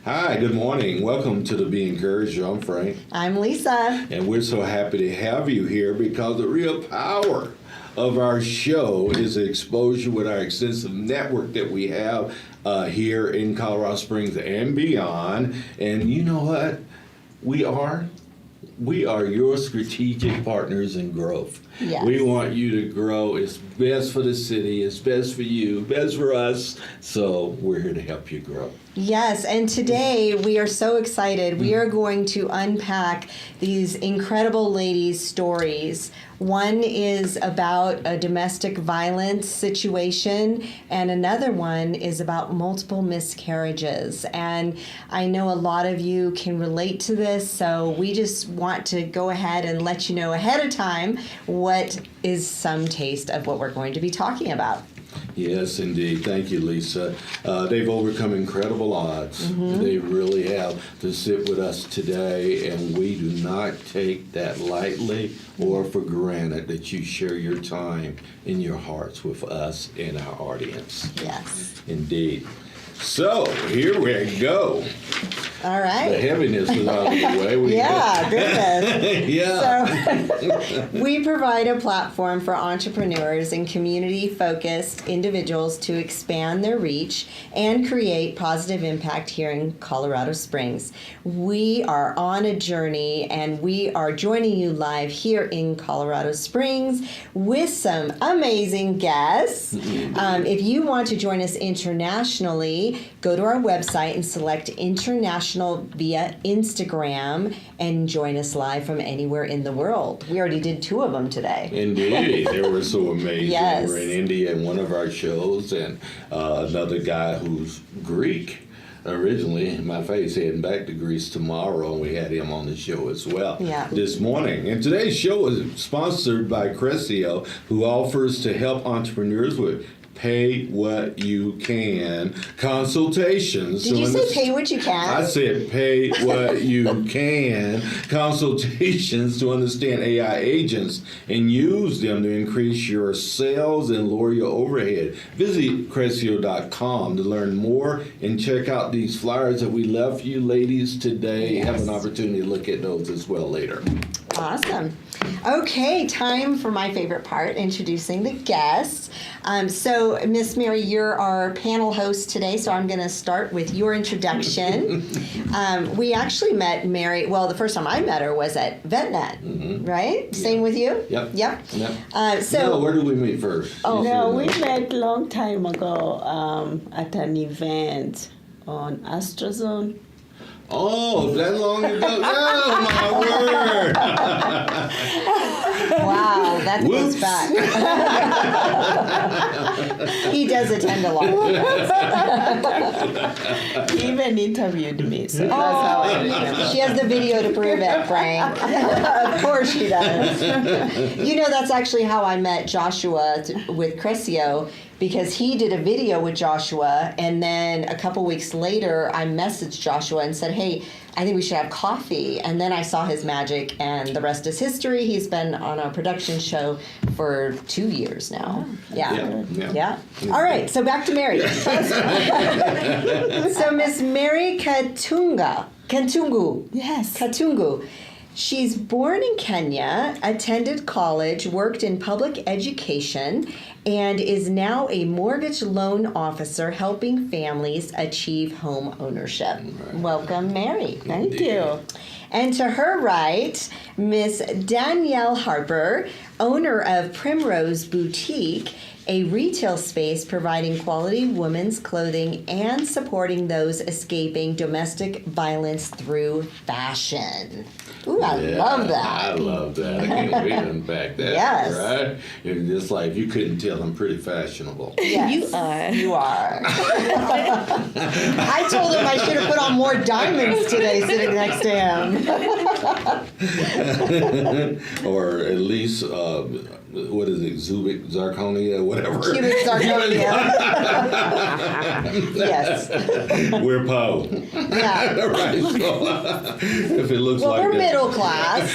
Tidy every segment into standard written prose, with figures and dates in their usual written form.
Hi, good morning. Welcome to the Be Encouraged Show. I'm Frank. I'm Lisa. And we're so happy to have you here because the real power of our show is the exposure with our extensive network that we have here in Colorado Springs and beyond. And you know what? We are your strategic partners in growth. Yes. We want you to grow. It's best for the city. It's best for you. Best for us. So we're here to help you grow. Yes, and today we are so excited. We are going to unpack these incredible ladies' stories. One is about a domestic violence situation, and another one is about multiple miscarriages. And I know a lot of you can relate to this, so we just want to go ahead and let you know ahead of time what is some taste of what we're going to be talking about. Yes, indeed. Thank you, Lisa. They've overcome incredible odds. Mm-hmm. They really have to sit with us today, and we do not take that lightly or for granted that you share your time and your hearts with us and our audience. Yes. Indeed. So, here we go. All right. The heaviness is out of the way. Goodness. Yeah. So, we provide a platform for entrepreneurs and community-focused individuals to expand their reach and create positive impact here in Colorado Springs. We are on a journey, and we are joining you live here in Colorado Springs with some amazing guests. If you want to join us internationally, go to our website and select international via Instagram and join us live from anywhere in the world. We already did 2 of them today. Indeed. They were so amazing. Yes. We're in India in one of our shows, and another guy who's Greek originally. My face heading back to Greece tomorrow, and we had him on the show as well this morning. And today's show is sponsored by Crescio, who offers to help entrepreneurs with pay what you can consultations. Did you say pay what you can? I said pay what you can consultations to understand AI agents and use them to increase your sales and lower your overhead. Visit Crescio.com to learn more and check out these flyers that we left for you ladies today. Yes. Have an opportunity to look at those as well later. Awesome. Okay, time for my favorite part, introducing the guests. So, Miss Mary, you're our panel host today, so I'm going to start with your introduction. We actually met Mary, well, the first time I met her was at VetNet, right? Yeah. Same with you? Yep. So, where did we meet first? Oh, no, we met a long time ago at an event on AstroZone. Oh, that long ago? Oh, my word! Wow, that goes back. He does attend a lot. He even interviewed me, so that's how I remember. She has the video to prove it, Frank. Of course she does. You know, that's actually how I met Joshua with Crescio, because he did a video with Joshua, and then a couple weeks later, I messaged Joshua and said, hey, I think we should have coffee. And then I saw his magic, and the rest is history. He's been on a production show for 2 years now. Yeah. All right, so back to Mary. So Miss Mary Katungu. Yes. Katungu. She's born in Kenya, attended college, worked in public education, and is now a mortgage loan officer helping families achieve home ownership. Right. Welcome, Mary. Thank you. And to her right, Miss Danielle Harper, owner of Primrose Boutique, a retail space providing quality women's clothing and supporting those escaping domestic violence through fashion. Ooh, I love that. I love that. I can't wait to unpack that. Yes. Right? It's just like, if you couldn't tell, I'm pretty fashionable. Yes, you are. I told him I should have put on more diamonds today sitting next to him. Or at least what is it, cubic zirconia, whatever. Cubic zirconia. Yes. We're Poe. Yeah. Right. So, if it looks Well, like we're that. middle class.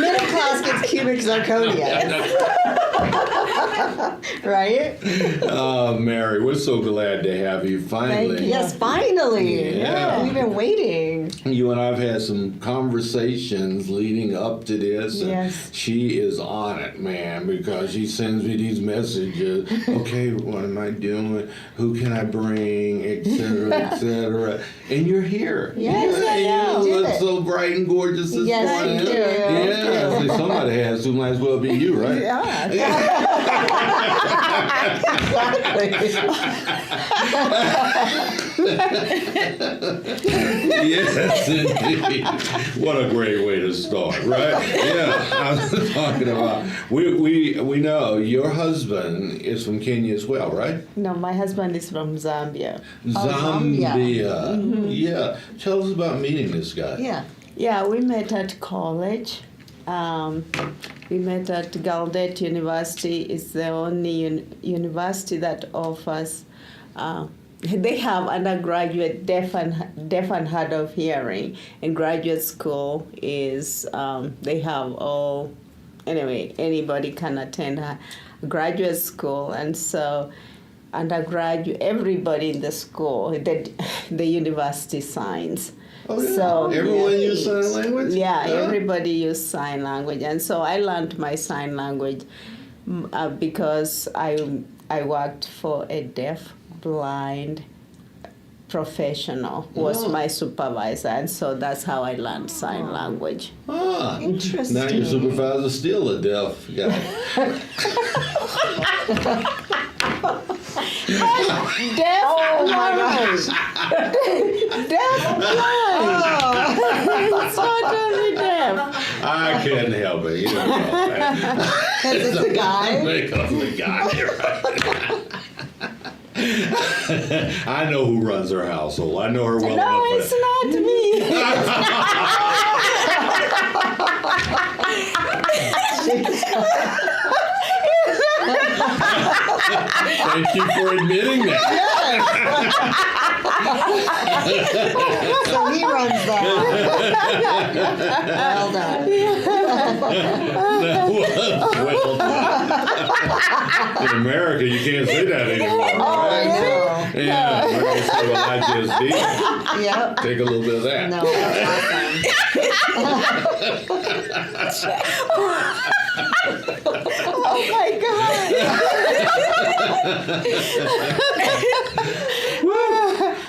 Middle class gets cubic zirconia. Right? Mary, we're so glad to have you finally. Thank you. Yes, finally. Yeah. We've been waiting. You and I have had some conversations leading up to this. And Yes. she is on it, man, because she sends me these messages. Okay, what am I doing? Who can I bring? Et cetera, et cetera. And you're here. Yes, I know. You You look did it. so bright and gorgeous this Yes, morning. you do. Yeah, so somebody has to, might as well be you, right? Yes, indeed. What a great way to start, right? Yeah, I was talking about. We know your husband is from Kenya as well, right? No, my husband is from Zambia. Zambia. Zambia. Yeah. Tell us about meeting this guy. Yeah. Yeah, we met at college. We met at Gallaudet University. It's the only university that offers. They have undergraduate deaf and hard of hearing, and graduate school is they have all. Anyway, anybody can attend a graduate school, and so undergraduate, everybody in the school, the university signs. Oh, yeah. So Everyone use sign language? Yeah, everybody use sign language, and so I learned my sign language because I worked for a deaf blind professional who was my supervisor, and so that's how I learned sign language. Ah, Interesting. now your supervisor's still a deaf guy. Deaf Oh my blind. gosh. Deaf blind. It's not only deaf. I couldn't help it. You know. Because it's a guy. Because the guy, right? I know who runs her household. I know her well No, enough. it's not me. Thank you for admitting that. So he runs that. Well done. That was well done. In America, you can't say that anymore. I Right? know. Yeah, America say, well, I just did. Yep. Take a little bit of that. No, that's Oh my God.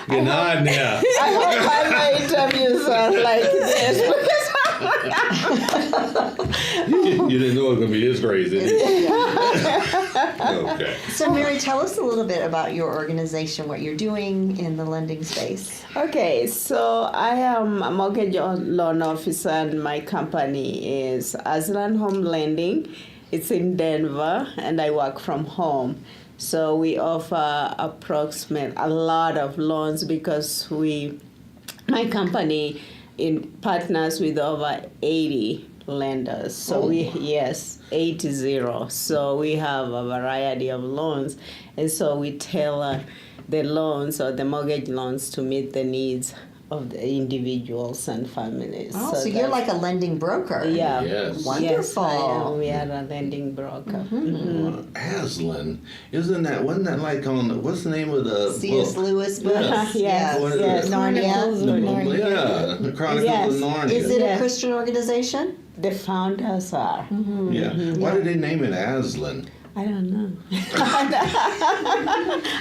Good night now. I hope all my interviews are like this. You didn't know it was going to be this crazy. Did you? Okay. So, Mary, tell us a little bit about your organization, what you're doing in the lending space. Okay, so I am a mortgage loan officer, and my company is Aslan Home Lending. It's in Denver, and I work from home. So we offer a lot of loans because my company partners with over 80 lenders. So 80. So we have a variety of loans, and so we tailor the loans or the mortgage loans to meet the needs of the individuals and families. Oh, so you're like a lending broker. Yeah. Yes. Wonderful. Yes, I am. We are a lending broker. Aslan, wasn't that like on, what's the name of the C.S. book? Lewis books. Yes, Yeah. What is yes. it? Narnia. Yeah, the Chronicles Yes. of Narnia. Is it a Yes. Christian organization? The founders are. Yeah. Why did they name it Aslan? I don't know.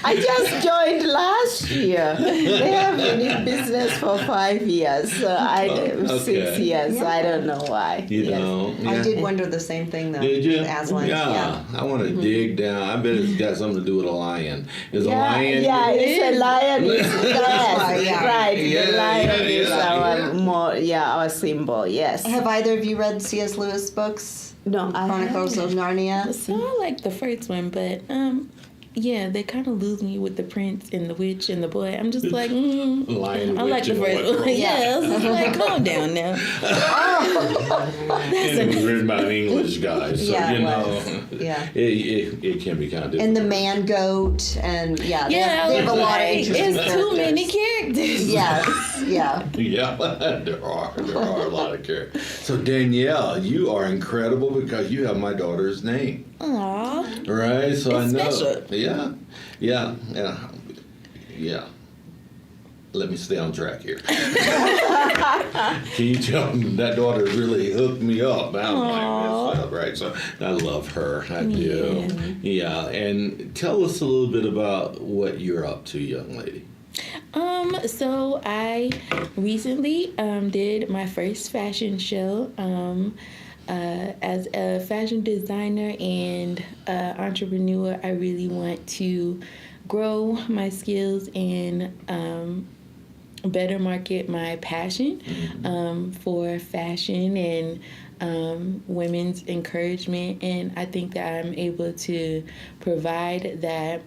I just joined last year. They have been in business for 5 years. So 6 years. Yeah. I don't know why. You know. I Yeah. did wonder the same thing, though. Did you? with Aslan. Yeah. I want to dig down. I bet it's got something to do with a lion. Is a lion? Yeah, it's a lion. Yes, right, yeah. right. Yeah, The lion is yeah. our symbol. Yes. Have either of you read C.S. Lewis books? No, I Chronicles of Narnia? So I like the first one, but yeah, they kind of lose me with the prince and the witch and the boy. I'm just like, Lion, I like the first one. Yeah, it's like, calm down now. And it was written by an English guy, so Yeah, you it know, was. Yeah. it can be kind of difficult. And the man goat, and they I have a was lot of like, interesting it's too many characters. Yes, yeah. Yeah, there are a lot of characters. So Danielle, you are incredible because you have my daughter's name. Aww. Right, so I It's know. special. Yeah. Let me stay on track here. Can you tell me that daughter really hooked me up? I'm like, that's right. So I love her. I do. Yeah. And tell us a little bit about what you're up to, young lady. So I recently did my first fashion show. As a fashion designer and entrepreneur, I really want to grow my skills and better market my passion for fashion and women's encouragement. And I think that I'm able to provide that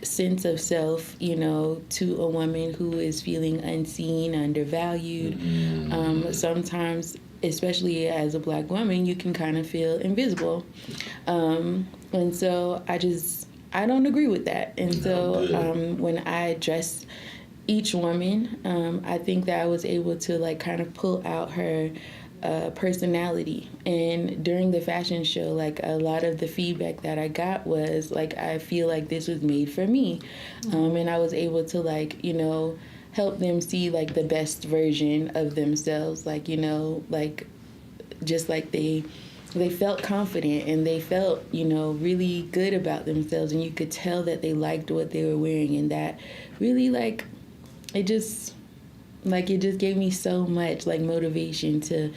sense of self, to a woman who is feeling unseen, undervalued. Sometimes, especially as a Black woman, you can kind of feel invisible. And so I don't agree with that. And so when I address each woman, I think that I was able to kind of pull out her personality. And during the fashion show, a lot of the feedback that I got was I feel like this was made for me. And I was able to help them see the best version of themselves, just they felt confident and they felt really good about themselves, and you could tell that they liked what they were wearing, and that really it just gave me so much motivation to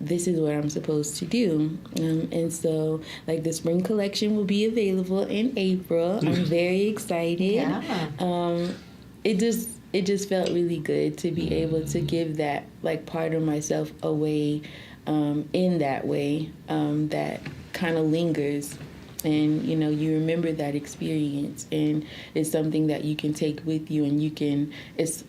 this is what I'm supposed to do. And so the spring collection will be available in April. I'm very excited. Yeah. It just felt really good to be able to give that part of myself away in that way that kind of lingers. And, you remember that experience, and it's something that you can take with you, and it's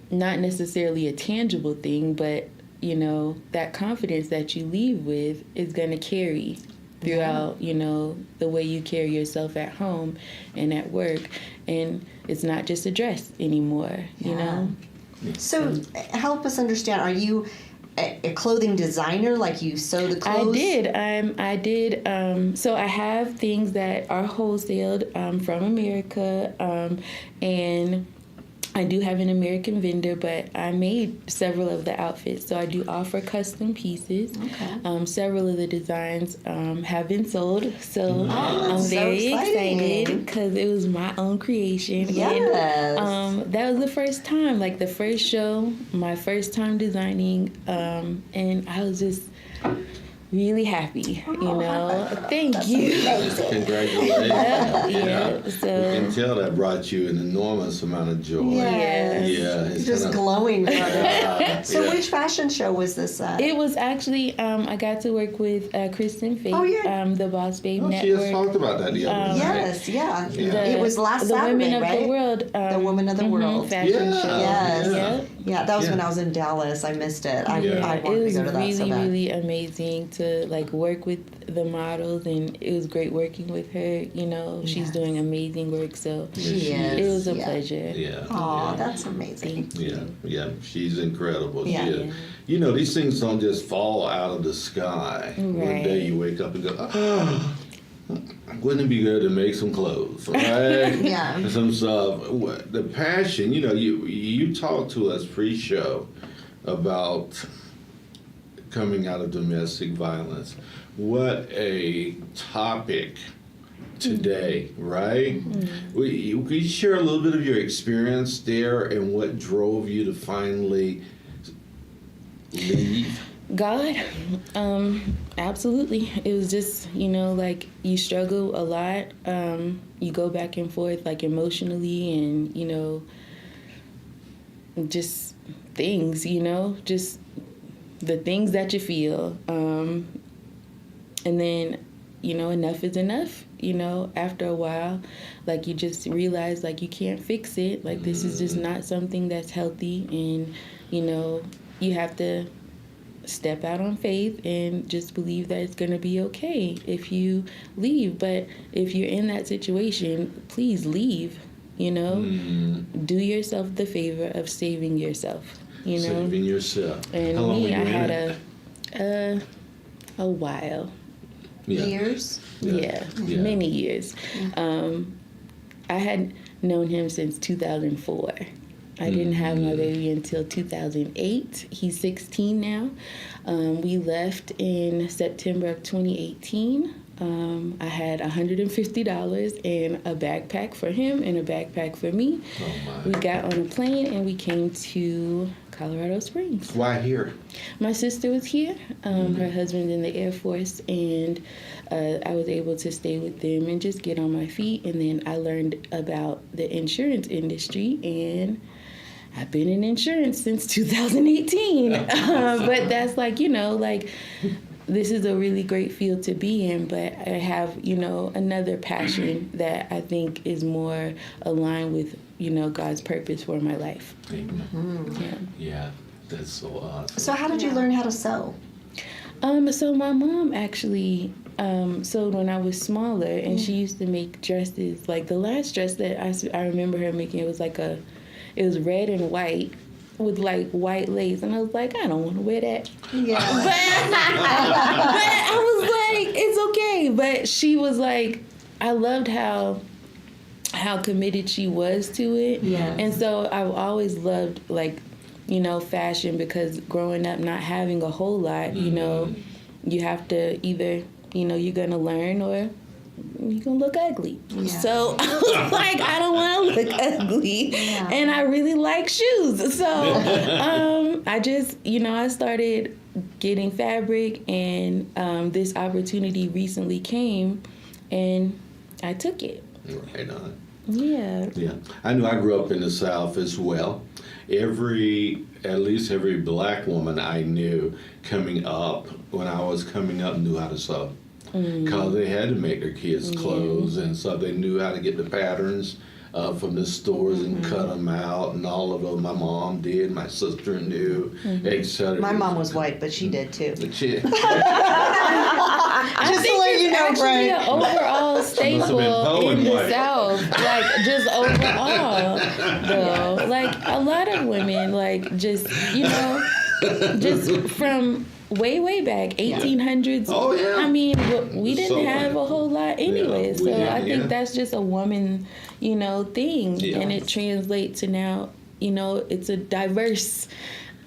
not necessarily a tangible thing, but, that confidence that you leave with is going to carry throughout, the way you carry yourself at home and at work. And it's not just a dress anymore, you know? So help us understand, are you a clothing designer, you sew the clothes? I did. So I have things that are wholesaled from America, and I do have an American vendor, but I made several of the outfits. So I do offer custom pieces. Okay. Several of the designs have been sold. So I'm very excited because it was my own creation. Yes. And, that was the first time, the first show, my first time designing. And I was just really happy, Thank you. Congratulations. So you can tell that brought you an enormous amount of joy. Yes. Yeah. It's just glowing from it. So yeah. Which fashion show was this at? It was actually, I got to work with Kristen Faith, the Boss Babe Network. She has talked about that the other night. Yes, It was last Saturday, Women right? of the World. The Women of the World. Fashion show. Yes. Yeah, that was when I was in Dallas. I missed it. I wanted to go to that so bad. It was really amazing to work with the models, and it was great working with her. She's doing amazing work, so it was a pleasure. Yeah. Oh, that's amazing. Yeah. She's incredible. Yeah. These things don't just fall out of the sky. Right. One day you wake up and go, wouldn't it be good to make some clothes, right? Yeah. Some stuff. The passion, you talked to us pre-show about coming out of domestic violence. What a topic today, right? Could you share a little bit of your experience there and what drove you to finally leave? God, absolutely. It was just, you struggle a lot. You go back and forth, emotionally, and, just things, just the things that you feel. And then, enough is enough. after a while, like, you just realize, like, you can't fix it. Like, this is just not something that's healthy. And, you have to step out on faith and just believe that it's going to be okay if you leave. But if you're in that situation, please leave, Do yourself the favor of saving yourself, Saving yourself. And how long me, were you I had in a while. Years? Yeah, many years. I had known him since 2004. I didn't have my baby until 2008. He's 16 now. We left in September of 2018. I had $150 and a backpack for him and a backpack for me. Oh my. We got on a plane and we came to Colorado Springs. Why here? My sister was here. Her husband's in the Air Force, and I was able to stay with them and just get on my feet. And then I learned about the insurance industry, and I've been in insurance since 2018. But that's this is a really great field to be in, but I have, another passion that I think is more aligned with, God's purpose for my life. Amen. Yeah, that's so awesome. So how did you learn how to sew? So my mom actually sewed when I was smaller, and she used to make dresses. Like, the last dress that I remember her making, it was red and white with white lace, and I was like, I don't want to wear that. Yeah. But I was like, it's okay. But she was like, I loved how committed she was to it. Yeah. And so I've always loved fashion, because growing up not having a whole lot, you have to either, you're gonna learn or you're gonna look ugly. Yeah. So I was like, I don't want to look ugly, and I really like shoes. So I just, I started getting fabric, and this opportunity recently came, and I took it. Right on. Yeah. Yeah. I knew I grew up in the South as well. At least every black woman I knew when I was coming up, knew how to sew. Because they had to make their kids clothes, and so they knew how to get the patterns from the stores and cut them out, and all of them. My mom did, my sister knew, etc. My mom was white, but she did too. I think it's actually an overall staple in the South. Just overall, though. A lot of women, just from way back, 1800s. Oh, yeah. I mean, we didn't have a whole lot anyway. So I think that's just a woman, thing. Yeah. And it translates to now, it's a diverse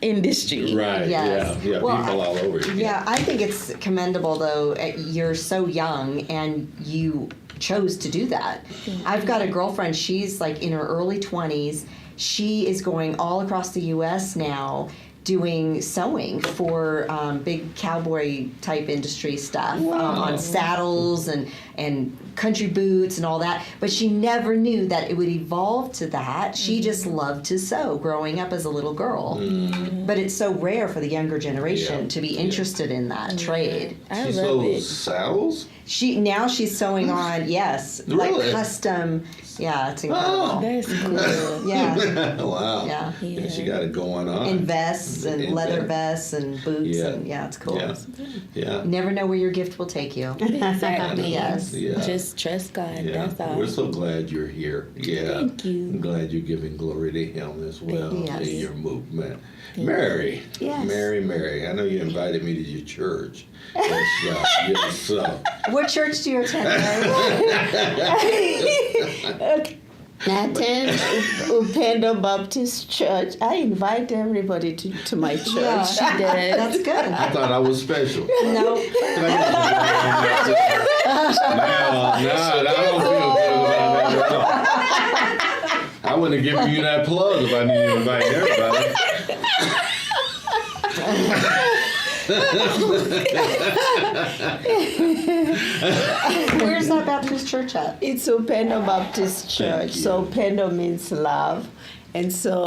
industry. Right. Yes. Yeah. Well, people all over. Yeah, I think it's commendable, though. You're so young and you chose to do that. I've got a girlfriend. She's in her early 20s. She is going all across the U.S. now, doing sewing for big cowboy type industry stuff. Wow. On saddles and country boots and all that. But she never knew that it would evolve to that. She just loved to sew growing up as a little girl. But it's so rare for the younger generation to be interested in that trade. I she love it. sews saddles? She's sewing on, Really? custom. Yeah, it's incredible. Oh. That's cool. Yeah. Wow. Yeah. And she got it going on. And vests and leather vests and boots and it's cool. Yeah. Never know where your gift will take you. Exactly. Yes. Yeah. Just trust God. Yeah. That's all. We're so glad you're here. Yeah. Thank you. I'm glad you're giving glory to Him as well Yes. in your movement. Mary. Yes. Mary. I know you invited me to your church. Yes. What church do you attend, Mary? I attend Upendo Baptist Church. I invite everybody to my church. Yeah, She did. that's good. I thought I was special. No. No, I don't feel good about that. I wouldn't have given you that plug if I didn't invite everybody. Where's that Baptist church at? It's Upendo Baptist Church. So Upendo means love. And so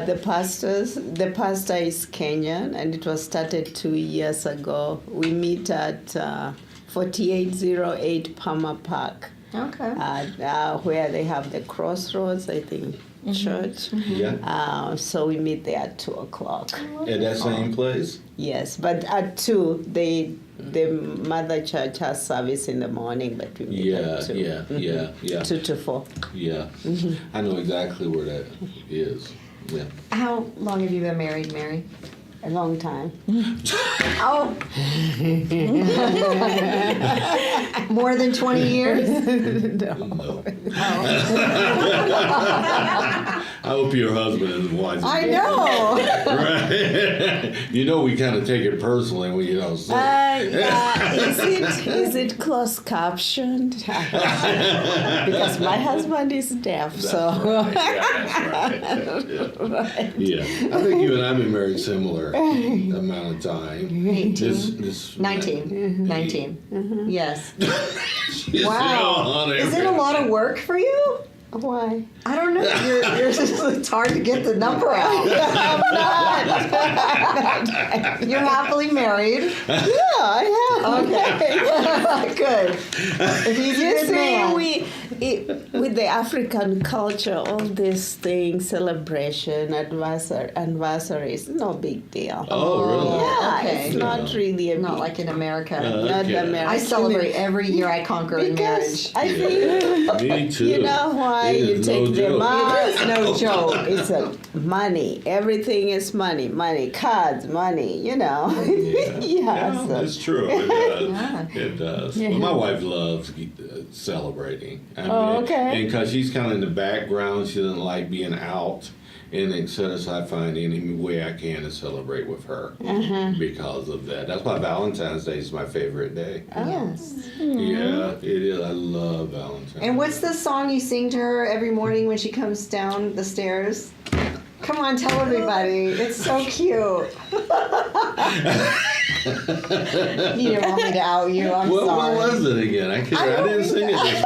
the pastor is Kenyan, and it was started 2 years ago. We meet at 4808 Palmer Park. Okay. Where they have the crossroads, I think, church. Yeah. So we meet there at 2:00. At that same place? Yes, but at 2, the mother church has service in the morning, but we meet at 2. Yeah. 2 to 4. Yeah. I know exactly where that is. Yeah. How long have you been married, Mary? A long time. Oh. More than 20 years? No. I hope your husband is watching. I know. Right. You know, we kind of take it personally when you don't say. Is it closed captioned? Because my husband is deaf, That's so. right. Yeah, that's right. Yeah. I think you and I have been married similar amount of time. 18. 19. 19. Yes. Wow. Is it a lot of work for you? Why? I don't know. It's hard to get the number out. I'm not. You're happily married. Yeah, I am. Okay. Good. If he's a good man. With the African culture, all these things, celebration, anniversaries, no big deal. Oh, really? Yeah, Okay. it's not really a Not big like in America. Not Okay. American. I celebrate every year I conquer in marriage. Because I think Me too. you know why It you is take no them joke. out. It's no joke. It's money. Everything is money. Money, cards, money. You know. Yeah, so. it's true. It does. Yeah. It does. Well, my wife loves celebrating. I mean, okay. And because she's kind of in the background, she doesn't like being out. And etc. So I find any way I can to celebrate with her because of that. That's why Valentine's Day is my favorite day. Yes. Yeah, it is. I love Valentine's. And what's the song you sing to her every morning when she comes down the stairs? Come on, tell everybody. It's so cute. You didn't want me to out you. I'm What sorry. was it again? I didn't sing it this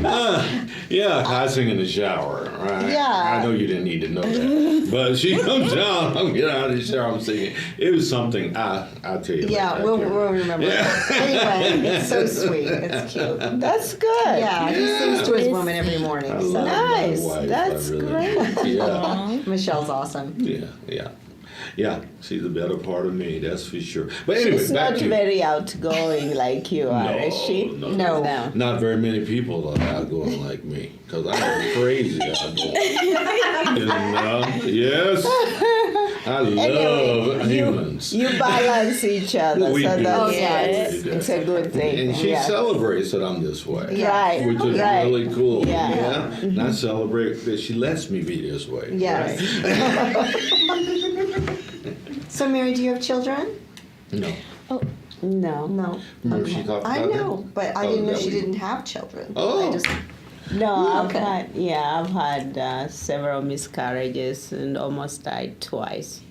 morning. Yeah, I sing in the shower, right? Yeah. I know you didn't need to know that. But she comes down, I'm getting out of the shower, I'm singing. It was something, I'll tell you Yeah, later. we'll remember. Yeah. Anyway, it's so sweet. It's cute. That's good. Yeah, he sings to his woman every morning. I So. love Nice. my wife. That's I really, great. Yeah, Michelle's awesome. yeah. She's a better part of me, that's for sure. But anyway, She's back not to very outgoing like you are, is she? No. Not very many people are outgoing like me, because I'm crazy outgoing. Yes, I love humans. You balance each other, We so do. that's Oh, yes. it's a good thing. And she Yes. celebrates that I'm this way, Right, which is right. really cool. Yeah. And I celebrate that she lets me be this way. Yes. So, Mary, do you have children? No. No. No. Remember she talked about I that? know, but I Oh, didn't know that she was- didn't have children. Oh. I just, No, Okay. I've had several miscarriages and almost died twice.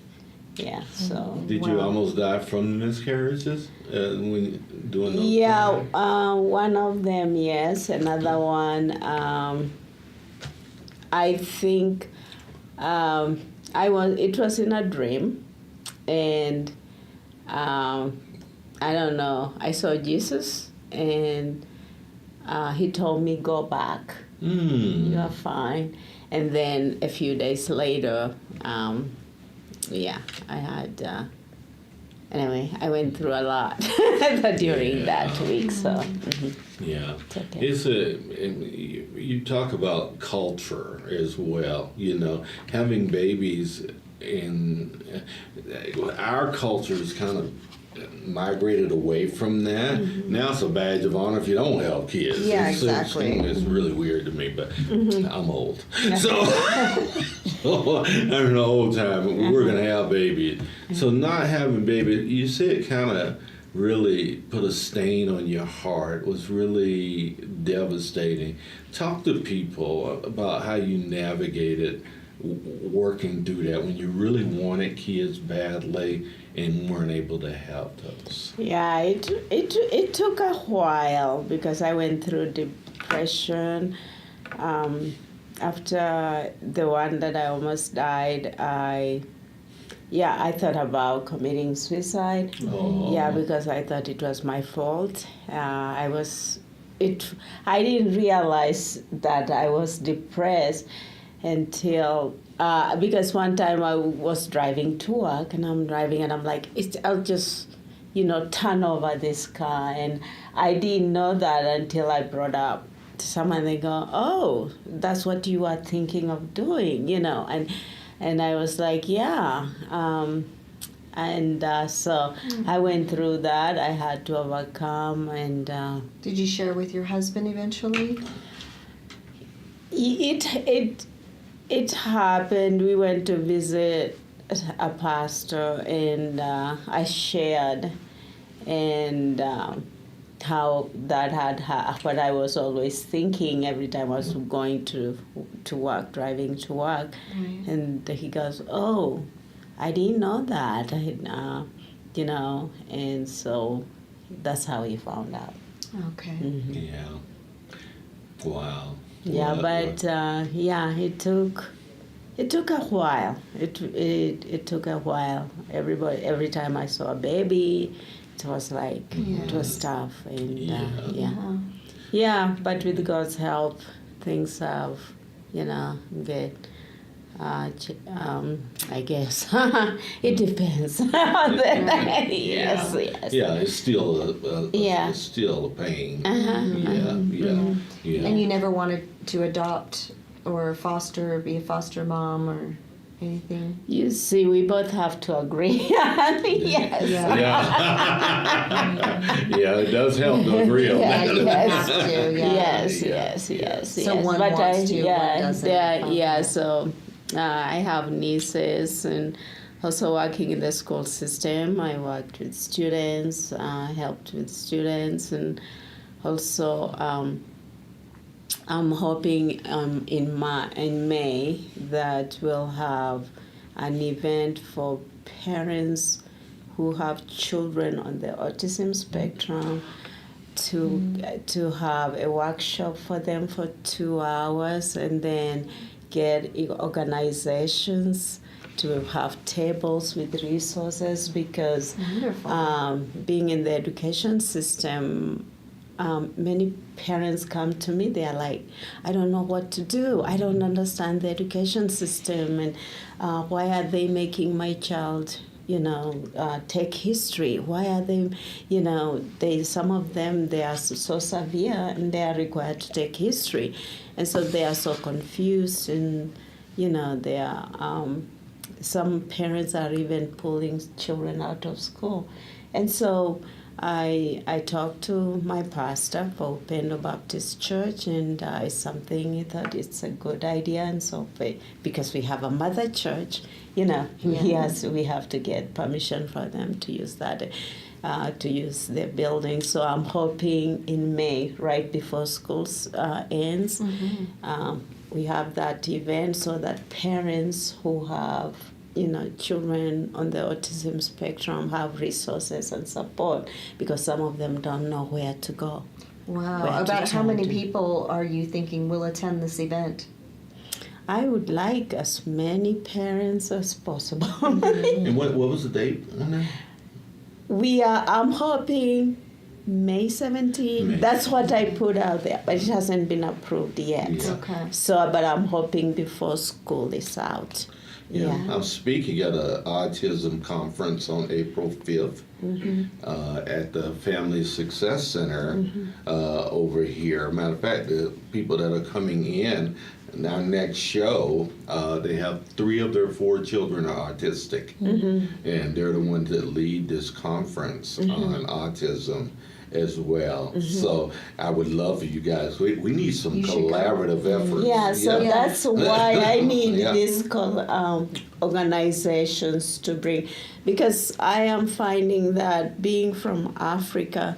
Yeah, so. Did you almost die from miscarriages when doing those? Yeah, one of them, yes. Another one, I think it was in a dream, and I don't know, I saw Jesus, and he told me, go back, you're fine. And then a few days later, I had, anyway, I went through a lot during that week, so. Yeah, okay. You talk about culture as well. You know, having babies in our culture is kind of migrated away from that. Now it's a badge of honor if you don't have kids. Yeah, exactly. It's really weird to me, but I'm old. So I'm an old time. We're gonna have babies. So not having babies, you see, it kind of really put a stain on your heart. It was really devastating. Talk to people about how you navigated working through that when you really wanted kids badly and weren't able to have those. Yeah, it took a while because I went through depression. After the one that I almost died, I thought about committing suicide. Oh. Yeah, because I thought it was my fault. I was I didn't realize that I was depressed until because one time I was driving to work, and I'm driving, and I'm like, I'll just, turn over this car, and I didn't know that until I brought up to someone. They go, "Oh, that's what you are thinking of doing," and I was like, "Yeah." So I went through that. I had to overcome, and did you share with your husband eventually? It happened. We went to visit a pastor, and I shared, and how that had what I was always thinking every time I was going to work, driving to work, and he goes, "Oh, I didn't know that," and so that's how he found out. Okay. Mm-hmm. Yeah. Wow. Yeah, but it took a while. It took a while. Every time I saw a baby, it was like it was tough, and But with God's help, things have, get. I guess it depends. Yes. Yeah, it's still it's still a pain. Yeah. And you never wanted to adopt or foster, or be a foster mom or anything? You see, we both have to agree. Yes. Yeah, it does help to agree on that. Yes. So one but wants to, one doesn't. So I have nieces, and also working in the school system. I worked with students, helped with students, and also I'm hoping in May that we'll have an event for parents who have children on the autism spectrum to have a workshop for them for 2 hours, and then get organizations to have tables with resources, because being in the education system, many parents come to me, they are like, I don't know what to do. I don't understand the education system, and why are they making my child, take history? Why are they, some of them, they are so severe and they are required to take history. And so they are so confused, and, they are, some parents are even pulling children out of school. And so I talked to my pastor for Pendo Baptist Church, and it's something he thought it's a good idea. And so because we have a mother church, we have to get permission for them to use that, to use their building. So I'm hoping in May, right before school ends, we have that event so that parents who have children on the autism spectrum have resources and support, because some of them don't know where to go. Wow. About how many people are you thinking will attend this event? I would like as many parents as possible. And what was the date on that? I'm hoping May 17th. That's what I put out there, but it hasn't been approved yet. Yeah. Okay. So, but I'm hoping before school is out. Yeah. I'm speaking at an autism conference on April 5th at the Family Success Center over here. Matter of fact, the people that are coming in, our next show, they have 3 of their 4 children are autistic. And they're the ones that lead this conference on autism as well. So I would love for you guys, we need some collaborative efforts. Yeah, so that's why I need these organizations to bring, because I am finding that being from Africa,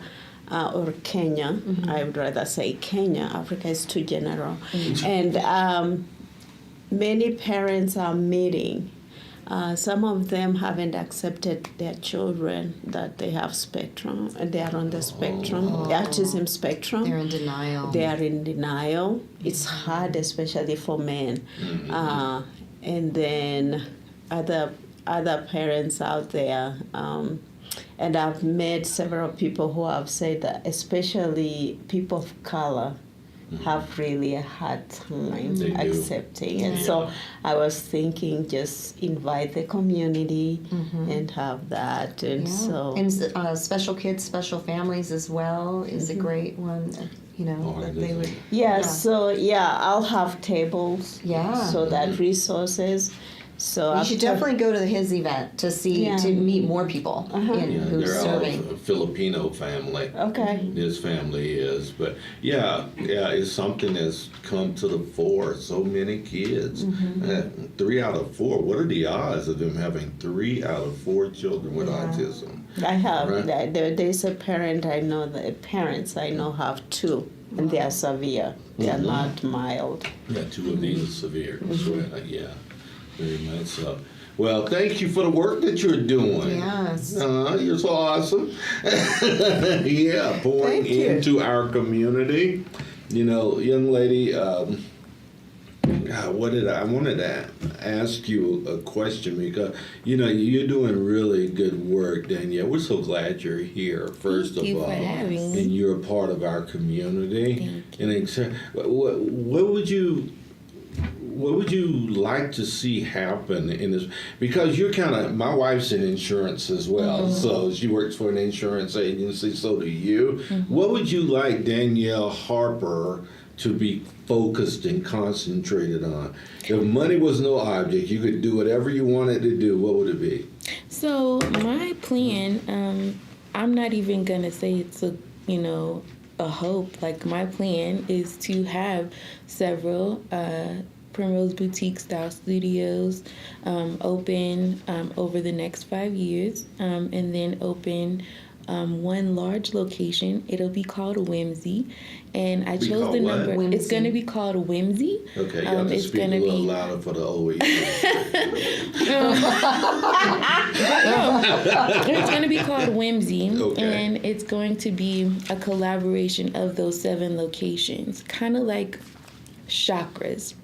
or Kenya, I would rather say Kenya, Africa is too general, and many parents are meeting. Some of them haven't accepted their children that they have spectrum, and they are on the spectrum, the autism spectrum. They're in denial. They are in denial. It's hard, especially for men. And then other parents out there, And I've met several people who have said that, especially people of color, have really a hard time accepting. And so I was thinking just invite the community and have that. And and special kids, special families as well is a great one. That they would. So I'll have tables. So that resources. So you should definitely go to his event to meet more people who's they're serving. all a Filipino family. Okay. His family is, but it's something that's come to the fore. So many kids, 3 out of 4. What are the odds of them having 3 out of 4 children with autism? I have. Right? There's a parent I know. The parents I know have 2, and they are severe. They are not mild. Yeah, 2 of these are severe. Right? Very much so. Well, thank you for the work that you're doing. Yes. You're so awesome. Pouring into our community. Young lady, I wanted to ask you a question because, you're doing really good work, Danielle. We're so glad you're here, first Thank you of all. for having me. And you're a part of our community. Thank you. And what would you like to see happen in this? Because you're my wife's in insurance as well, so she works for an insurance agency, so do you. What would you like Danielle Harper to be focused and concentrated on? If money was no object, you could do whatever you wanted to do, what would it be? So my plan, I'm not even going to say it's a hope. Like, my plan is to have several Primrose Boutique style studios open over the next 5 years, and then open one large location. It'll be called Whimsy, and I chose the number. Whimsy. It's going to be called Whimsy. Okay, you have to speak a little louder for the OE. It's going to be called Whimsy, and it's going to be a collaboration of those 7 locations, kind of like chakras.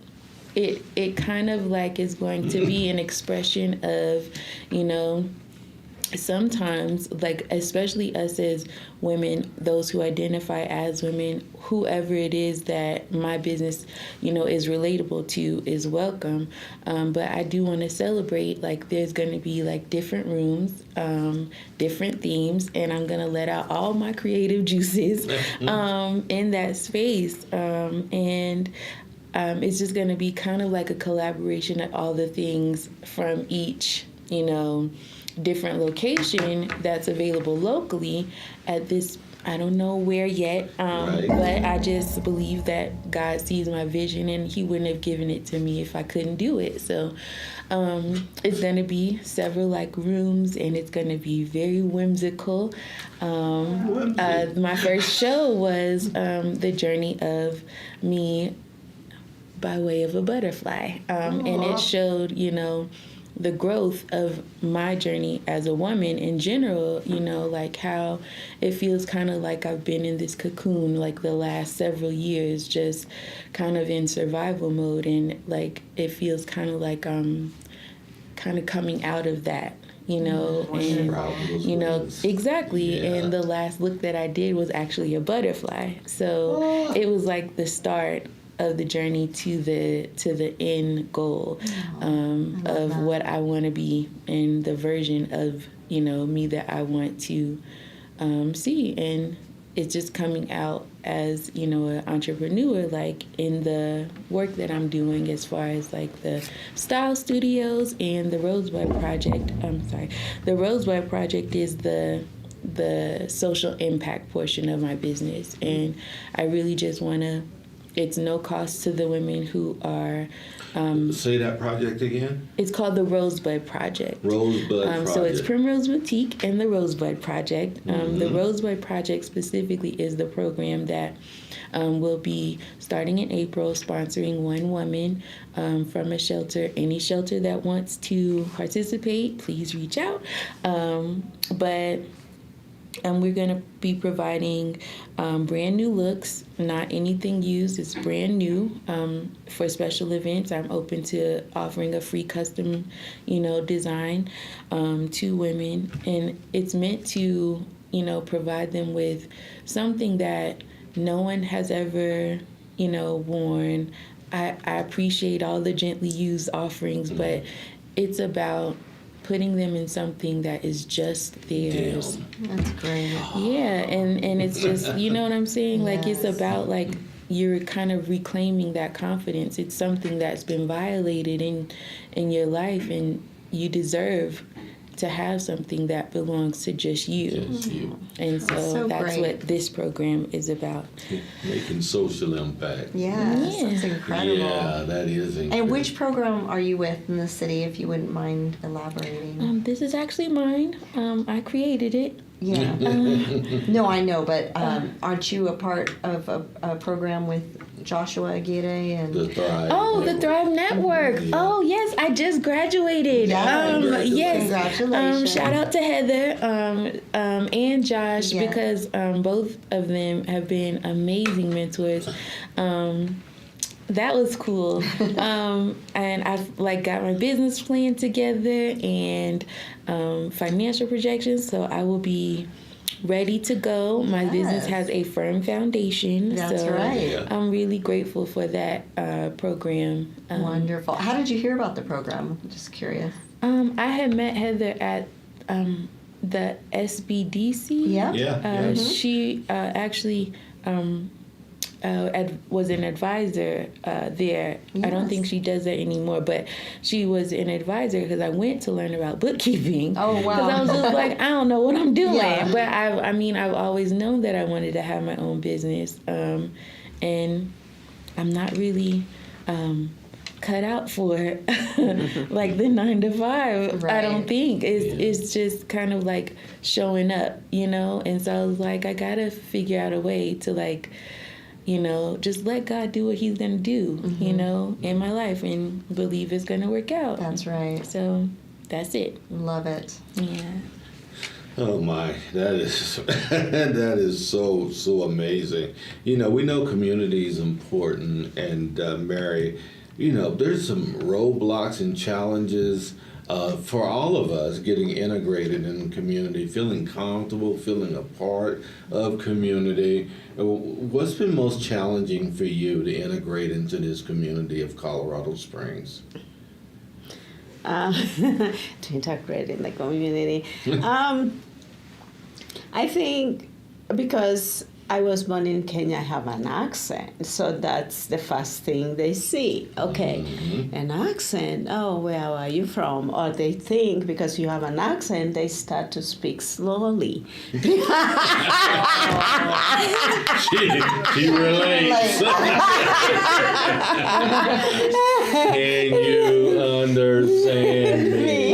It kind of like is going to be an expression of, sometimes, like, especially us as women, those who identify as women, whoever it is that my business, is relatable to is welcome. But I do want to celebrate, like, there's going to be, like, different rooms, different themes, and I'm going to let out all my creative juices in that space. And it's just going to be kind of like a collaboration of all the things from each, different location that's available locally at this, I don't know where yet, but I just believe that God sees my vision, and he wouldn't have given it to me if I couldn't do it. So it's going to be several, like, rooms, and it's going to be very whimsical. My first show was the journey of me by way of a butterfly, and it showed, the growth of my journey as a woman in general, like how it feels kind of like I've been in this cocoon, like, the last several years, just kind of in survival mode, and, like, it feels kind of like I'm kind of coming out of that, exactly. Yeah. And the last look that I did was actually a butterfly, so it was like the start of the journey to the end goal of what I want to be, and the version of me that I want to see. And it's just coming out as an entrepreneur, like, in the work that I'm doing as far as, like, the style studios and the Rosebud Project. The Rosebud Project is the social impact portion of my business, and I really just want to. It's no cost to the women who are... Say that project again? It's called the Rosebud Project. Rosebud Project. So it's Primrose Boutique and the Rosebud Project. The Rosebud Project specifically is the program that will be starting in April, sponsoring one woman from a shelter. Any shelter that wants to participate, please reach out. But we're going to be providing brand new looks, not anything used. It's brand new. For special events, I'm open to offering a free custom, design to women. And it's meant to, provide them with something that no one has ever, worn. I appreciate all the gently used offerings, but it's about putting them in something that is just theirs. That's great. Yeah, and it's just, you know what I'm saying? Like, Yes. it's about, like, you're kind of reclaiming that confidence. It's something that's been violated in your life, and you deserve to have something that belongs to just you. Just you. And so that's great. what this program is about. Making social impact. Yes, Yeah. that's incredible. Yeah, that is incredible. And which program are you with in the city, if you wouldn't mind elaborating? This is actually mine. I created it. Yeah. No, I know, but aren't you a part of a program with Joshua Aguirre and The Thrive. Oh, the Thrive Network. Yeah. Oh, yes, I just graduated. Yeah, Yes. congratulations. Shout out to Heather and Josh, Yeah. because both of them have been amazing mentors. That was cool. And I've got my business plan together and financial projections, so I will be ready to go. My business has a firm foundation. That's so right. Yeah. I'm really grateful for that program. Wonderful. How did you hear about the program? I'm just curious. I had met Heather at the SBDC. Yeah. Yeah. She actually was an advisor there. I don't Yes. think she does that anymore, but she was an advisor because I went to learn about bookkeeping. Oh, wow. Because I was just like, I don't know what I'm doing. Yeah. But I've always known that I wanted to have my own business, and I'm not really cut out for like the 9 to 5. I don't Right. think it's just kind of like showing up, And so I was like, I gotta figure out a way to just let God do what He's gonna do, in my life, and believe it's gonna work out. That's right. So that's it. Love it. Yeah. Oh my, that is so amazing. We know community is important, and Mary, there's some roadblocks and challenges for all of us getting integrated in the community, feeling comfortable, feeling a part of community. What's been most challenging for you to integrate into this community of Colorado Springs? To integrate in the community. I think because I was born in Kenya, I have an accent. So that's the first thing they see. Okay, an accent. Oh, where are you from? Or they think because you have an accent, they start to speak slowly. She relates. Can you understand me?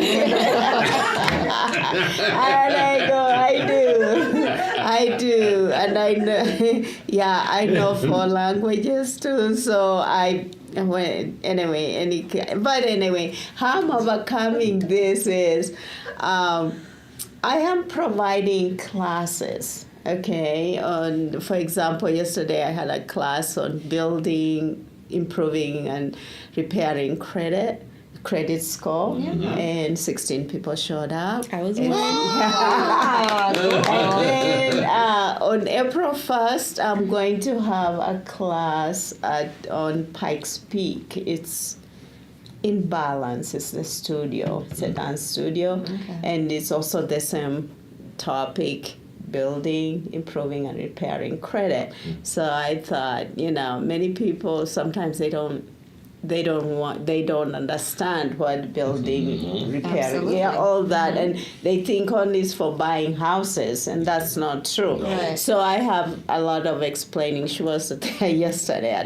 And I go, I do, and I know, I know 4 languages too. So anyway, how I'm overcoming this is, I am providing classes. Okay, for example, yesterday I had a class on building, improving, and repairing credit score, and 16 people showed up. I was one. And then on April 1st, I'm going to have a class on Pikes Peak. It's in Balance. It's the studio. It's a dance studio. And it's also the same topic, building, improving, and repairing credit. So I thought, many people, sometimes they don't understand what building, repairing, Absolutely. all that, and they think only is for buying houses, and that's not true. Right. So I have a lot of explaining. She was there yesterday at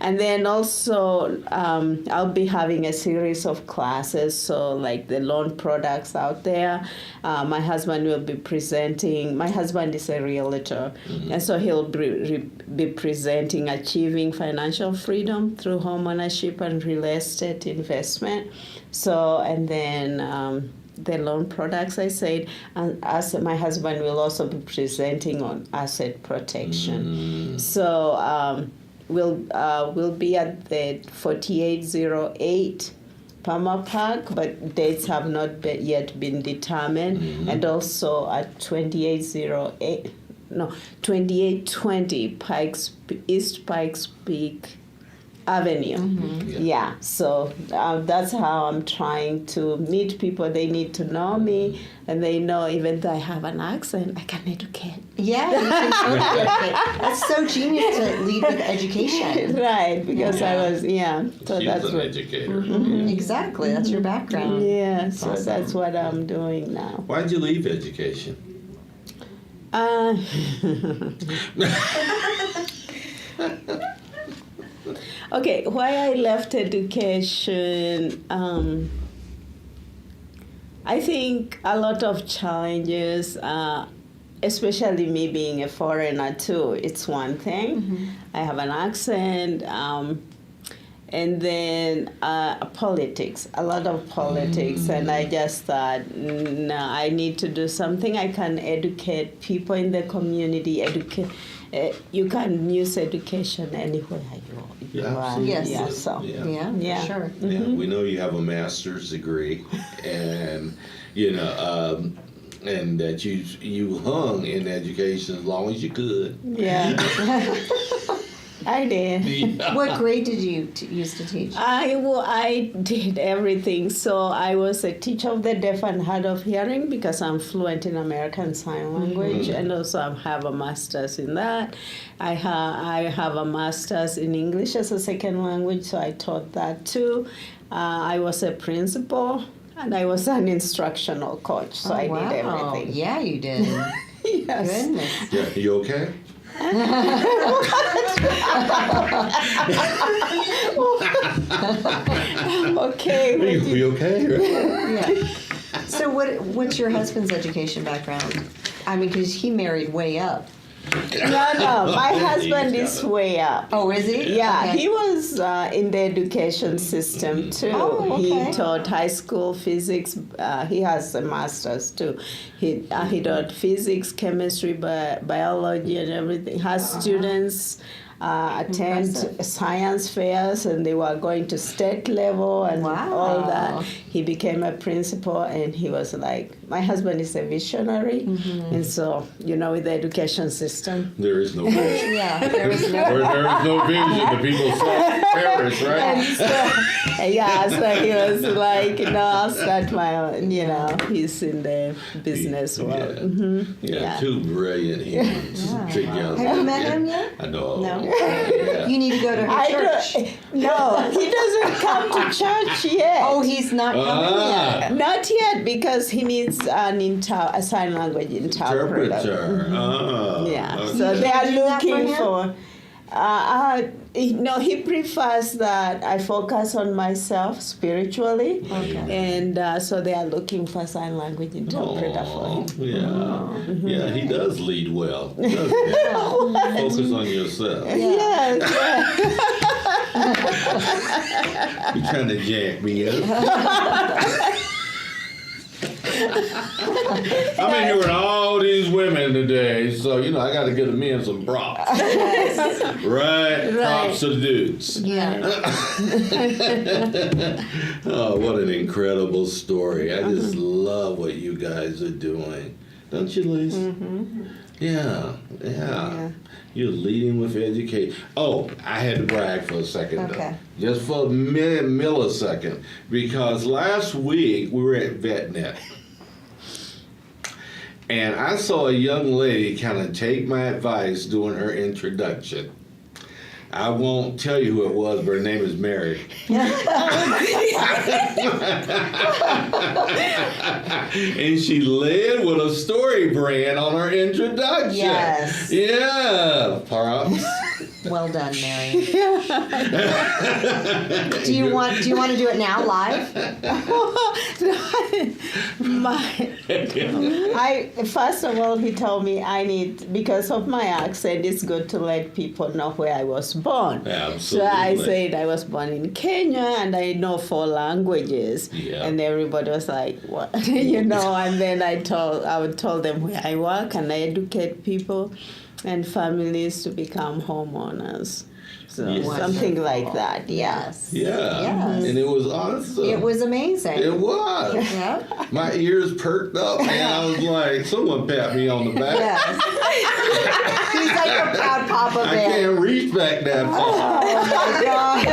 and then also I'll be having a series of classes. So like the loan products out there, my husband will be presenting. My husband is a realtor, and so he'll be presenting achieving financial freedom through homeownership and real estate investment. So, and then the loan products I said, and as my husband will also be presenting on asset protection. So we'll be at the 4808 Palmer Park, but dates have not yet been determined, and also at 2820 East Pikes Peak Avenue. Yeah, so that's how I'm trying to meet people. They need to know me, and they know even though I have an accent, I can educate. Yeah, you can totally educate. That's so genius to lead with education. Right, because I was, so She's that's an what. educator. Exactly, that's your background. Yeah, so that's what I'm doing now. Why'd you leave education? Okay, why I left education, I think a lot of challenges, especially me being a foreigner too, it's one thing. I have an accent, and then politics, a lot of politics, and I just thought, no, I need to do something. I can educate people in the community, you can use education anywhere you are. Absolutely. Yes. Yeah, so. Yeah, Yeah. for sure. Yeah, we know you have a master's degree, and and that you hung in education as long as you could. Yeah. I did. Yeah. What grade did you used to teach? I did everything. So I was a teacher of the deaf and hard of hearing because I'm fluent in American Sign Language, and also I have a master's in that. I have a master's in English as a second language, so I taught that too. I was a principal, and I was an instructional coach, so I did everything. Yeah, you did. Yes. Goodness. Yeah, you okay? Okay. You okay? Yeah. So what's your husband's education background? I mean, because he married way up. No, my husband is way up. Oh, is he? Yeah, Okay. he was in the education system too. Oh, okay. He taught high school physics. He has a master's too. He taught physics, chemistry, biology, and everything. Has students attend Impressive. science fairs, and they were going to state level and Wow. all that. He became a principal, and he was like, my husband is a visionary, and so with the education system. There is no vision. Yeah, there was no. Where there is no vision, the people perish, right? And so he was like, I'll start my own, he's in the business world. Yeah. Two brilliant humans together. Have you met him yet? I know. No. Yeah. You need to go to her church. No, he doesn't come to church yet. Oh, he's not coming yet. Not yet, because he needs a sign language interpreter. Yeah, okay. so they are do that for looking him? for. He prefers that I focus on myself spiritually, and so they are looking for sign language interpreter for him. Yeah, he does lead well. Doesn't he? Focus on yourself. Yes. You're trying to jack me up. I'm in here with all these women today, so I got to give the men some props. Right? Props to the dudes. Yeah. Oh, what an incredible story. I just love what you guys are doing. Don't you, Lisa? Yeah. You're leading with education. Oh, I had to brag for a second, Okay. though. Just for a millisecond. Because last week we were at VetNet. And I saw a young lady kind of take my advice doing her introduction. I won't tell you who it was, but her name is Mary. And she led with a story brand on her introduction. Yes. Yeah, props. Well done, Mary. Do you want to do it now live? First of all, he told me because of my accent, it's good to let people know where I was born. Absolutely. So I said I was born in Kenya and I know 4 languages. Yeah. And everybody was like, what? And then I would tell them where I work and I educate people and families to become homeowners. So Yes. something like that. Yes. Yeah. Yes. And it was awesome. It was amazing. It was. Yep. My ears perked up, and I was like, someone pat me on the back. Yes. He's like a proud Papa I Bear. can't reach back that far. Oh my gosh.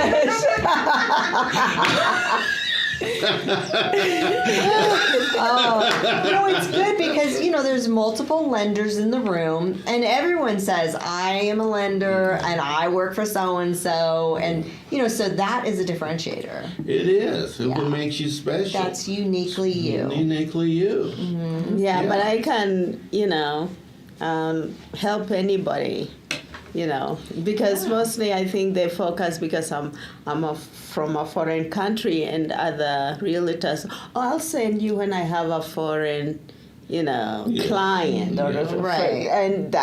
It's good because there's multiple lenders in the room, and everyone says I am a lender and I work for so and so, and so that is a differentiator. It is. It what makes you special. That's uniquely you. Uniquely you. Mm-hmm. Yeah, but I can help anybody. Because mostly I think they focus because I'm from a foreign country, and other realtors, I'll send you when I have a foreign, client or Right. and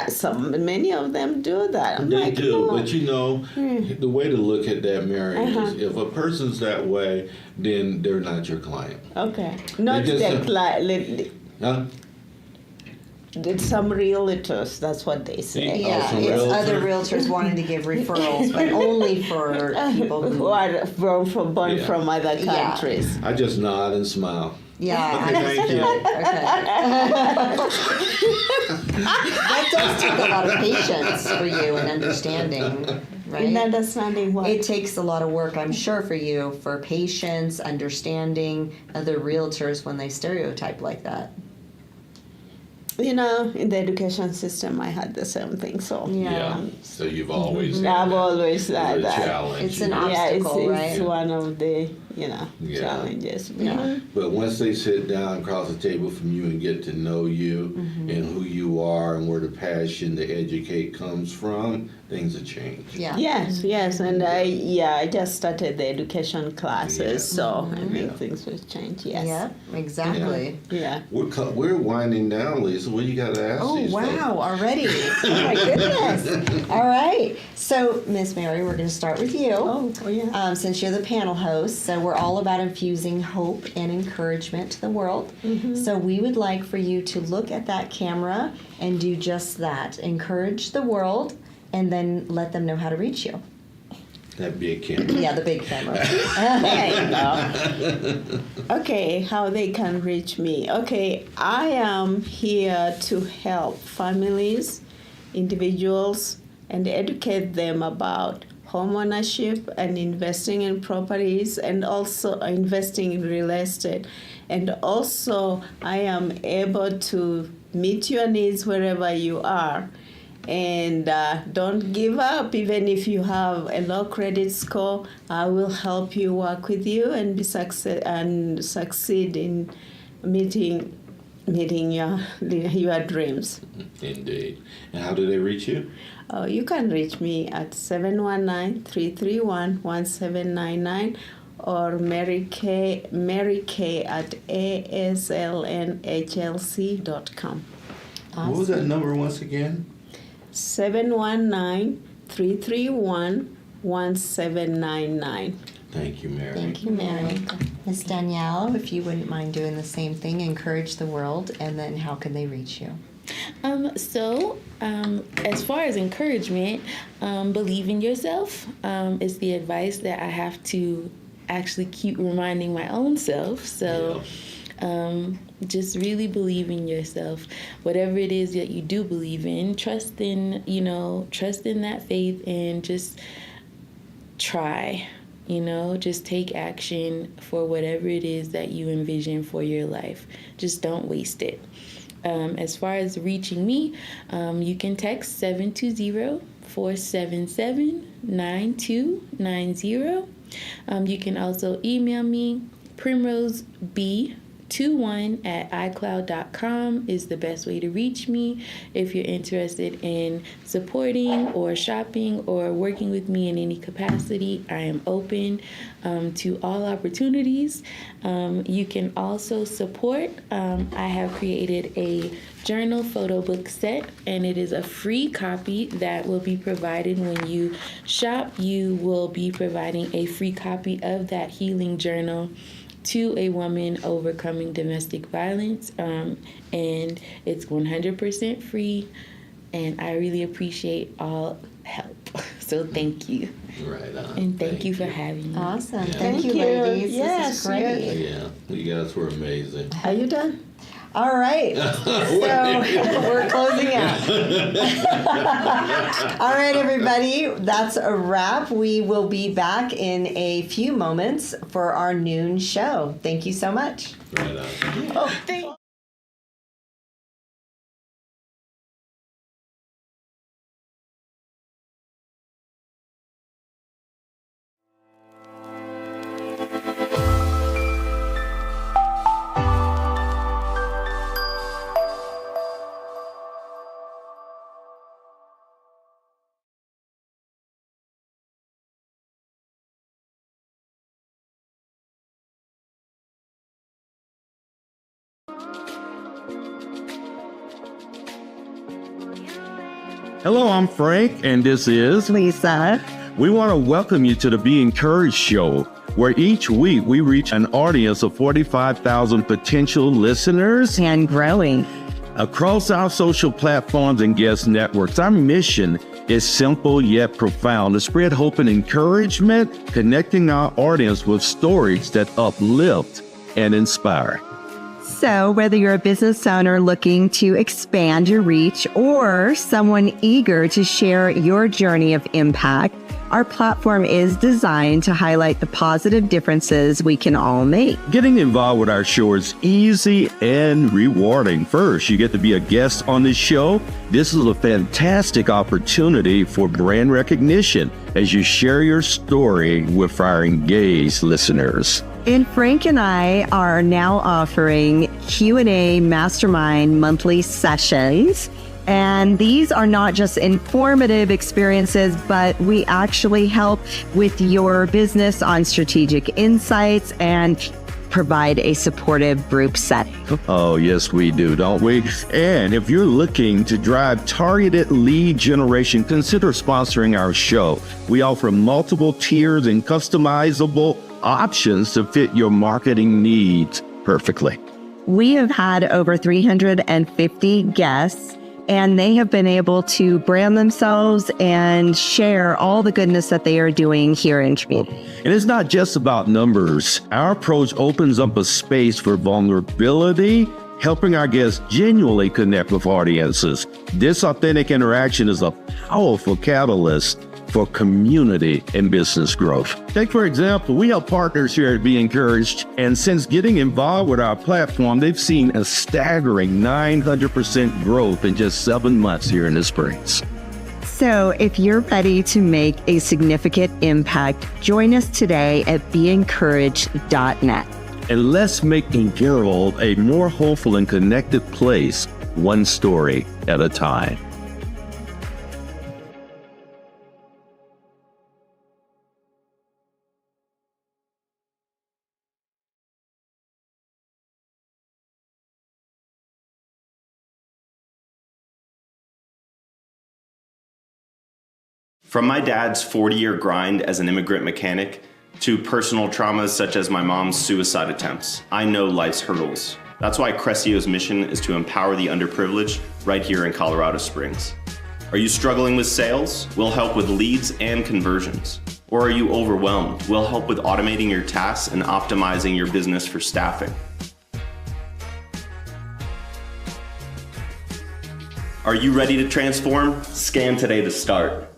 many of them do that. I'm They like, do, no. but the way to look at that, Mary, is if a person's that way, then they're not your client. Okay, not just the client. Huh? Some realtors, that's what they say. Yeah, some it's realtor. other realtors wanting to give referrals, but only for people Who are born Yeah. from other Yeah. countries. I just nod and smile. Yeah. Okay, thank you. Okay. That does take a lot of patience for you and understanding, right? In understanding what? It takes a lot of work, I'm sure, for you, for patience, understanding other realtors when they stereotype like that. In the education system, I had the same thing. So Yeah. So you've always I've always had had that. challenge. It's an Yeah, it's obstacle, right? one of the Yeah. challenges. Yeah. But once they sit down across the table from you and get to know you and who you are and where the passion to educate comes from, things have changed. Yeah. Yes, and I just started the education classes, so I think Yeah. things will change. Yes. Yeah, exactly. Yeah. We're winding down, Lisa. What you got to ask Oh, these wow, folks? already. Oh, my goodness. All right. So, Miss Mary, we're going to start with you. Oh, yeah. Since you're the panel host, so we're all about infusing hope and encouragement to the world. So we would like for you to look at that camera and do just that. Encourage the world and then let them know how to reach you. That big camera. Yeah, the big camera. There you go. Okay, how they can reach me. Okay, I am here to help families, individuals, and educate them about homeownership and investing in properties, and also investing in real estate. And also, I am able to meet your needs wherever you are. And don't give up, even if you have a low credit score. I will help you, work with you, and succeed in meeting your dreams. Indeed. And how do they reach you? You can reach me at 719-331-1799 or Mary K at aslnhlc.com. What was that number once again? 719-331-1799. Thank you, Mary. Thank you, Mary. Miss Danielle, if you wouldn't mind doing the same thing, encourage the world, and then how can they reach you? As far as encouragement, believe in yourself is the advice that I have to actually keep reminding my own self. So just really believe in yourself. Whatever it is that you do believe in, trust in that faith, and just try. Just take action for whatever it is that you envision for your life. Just don't waste it. As far as reaching me, you can text 720-477-9290. You can also email me, primroseb2 21@icloud.com is the best way to reach me. If you're interested in supporting or shopping or working with me in any capacity, I am open to all opportunities. You can also support. I have created a journal photo book set, and it is a free copy that will be provided when you shop. You will be providing a free copy of that healing journal to a woman overcoming domestic violence, and it's 100% free, and I really appreciate all help. So thank you. Right on. And thank you for having me. Awesome. Yeah. Thank you, ladies. This is great. Yeah, you guys were amazing. Are you done? All right. So we're closing out. All right, everybody. That's a wrap. We will be back in a few moments for our noon show. Thank you so much. Right on. Oh, thank Hello, I'm Frank, and this is Lisa. We want to welcome you to the Be Encouraged Show, where each week we reach an audience of 45,000 potential listeners And growing. across our social platforms and guest networks. Our mission is simple yet profound: to spread hope and encouragement, connecting our audience with stories that uplift and inspire. So, whether you're a business owner looking to expand your reach or someone eager to share your journey of impact, our platform is designed to highlight the positive differences we can all make. Getting involved with our show is easy and rewarding. First, you get to be a guest on the show. This is a fantastic opportunity for brand recognition as you share your story with our engaged listeners. And Frank and I are now offering Q&A Mastermind monthly sessions. And these are not just informative experiences, but we actually help with your business on strategic insights and provide a supportive group setting. Oh, yes, we do, don't we? And if you're looking to drive targeted lead generation, consider sponsoring our show. We offer multiple tiers and customizable options to fit your marketing needs perfectly. We have had over 350 guests, and they have been able to brand themselves and share all the goodness that they are doing here in community. And it's not just about numbers. Our approach opens up a space for vulnerability, helping our guests genuinely connect with audiences. This authentic interaction is a powerful catalyst for community and business growth. Take, for example, we have partners here at Be Encouraged, and since getting involved with our platform, they've seen a staggering 900% growth in just 7 months here in the Springs. So if you're ready to make a significant impact, join us today at BeEncouraged.net. And let's make the world a more hopeful and connected place, one story at a time. From my dad's 40-year grind as an immigrant mechanic to personal traumas such as my mom's suicide attempts, I know life's hurdles. That's why Crescio's mission is to empower the underprivileged right here in Colorado Springs. Are you struggling with sales? We'll help with leads and conversions. Or are you overwhelmed? We'll help with automating your tasks and optimizing your business for staffing. Are you ready to transform? Scan today to start.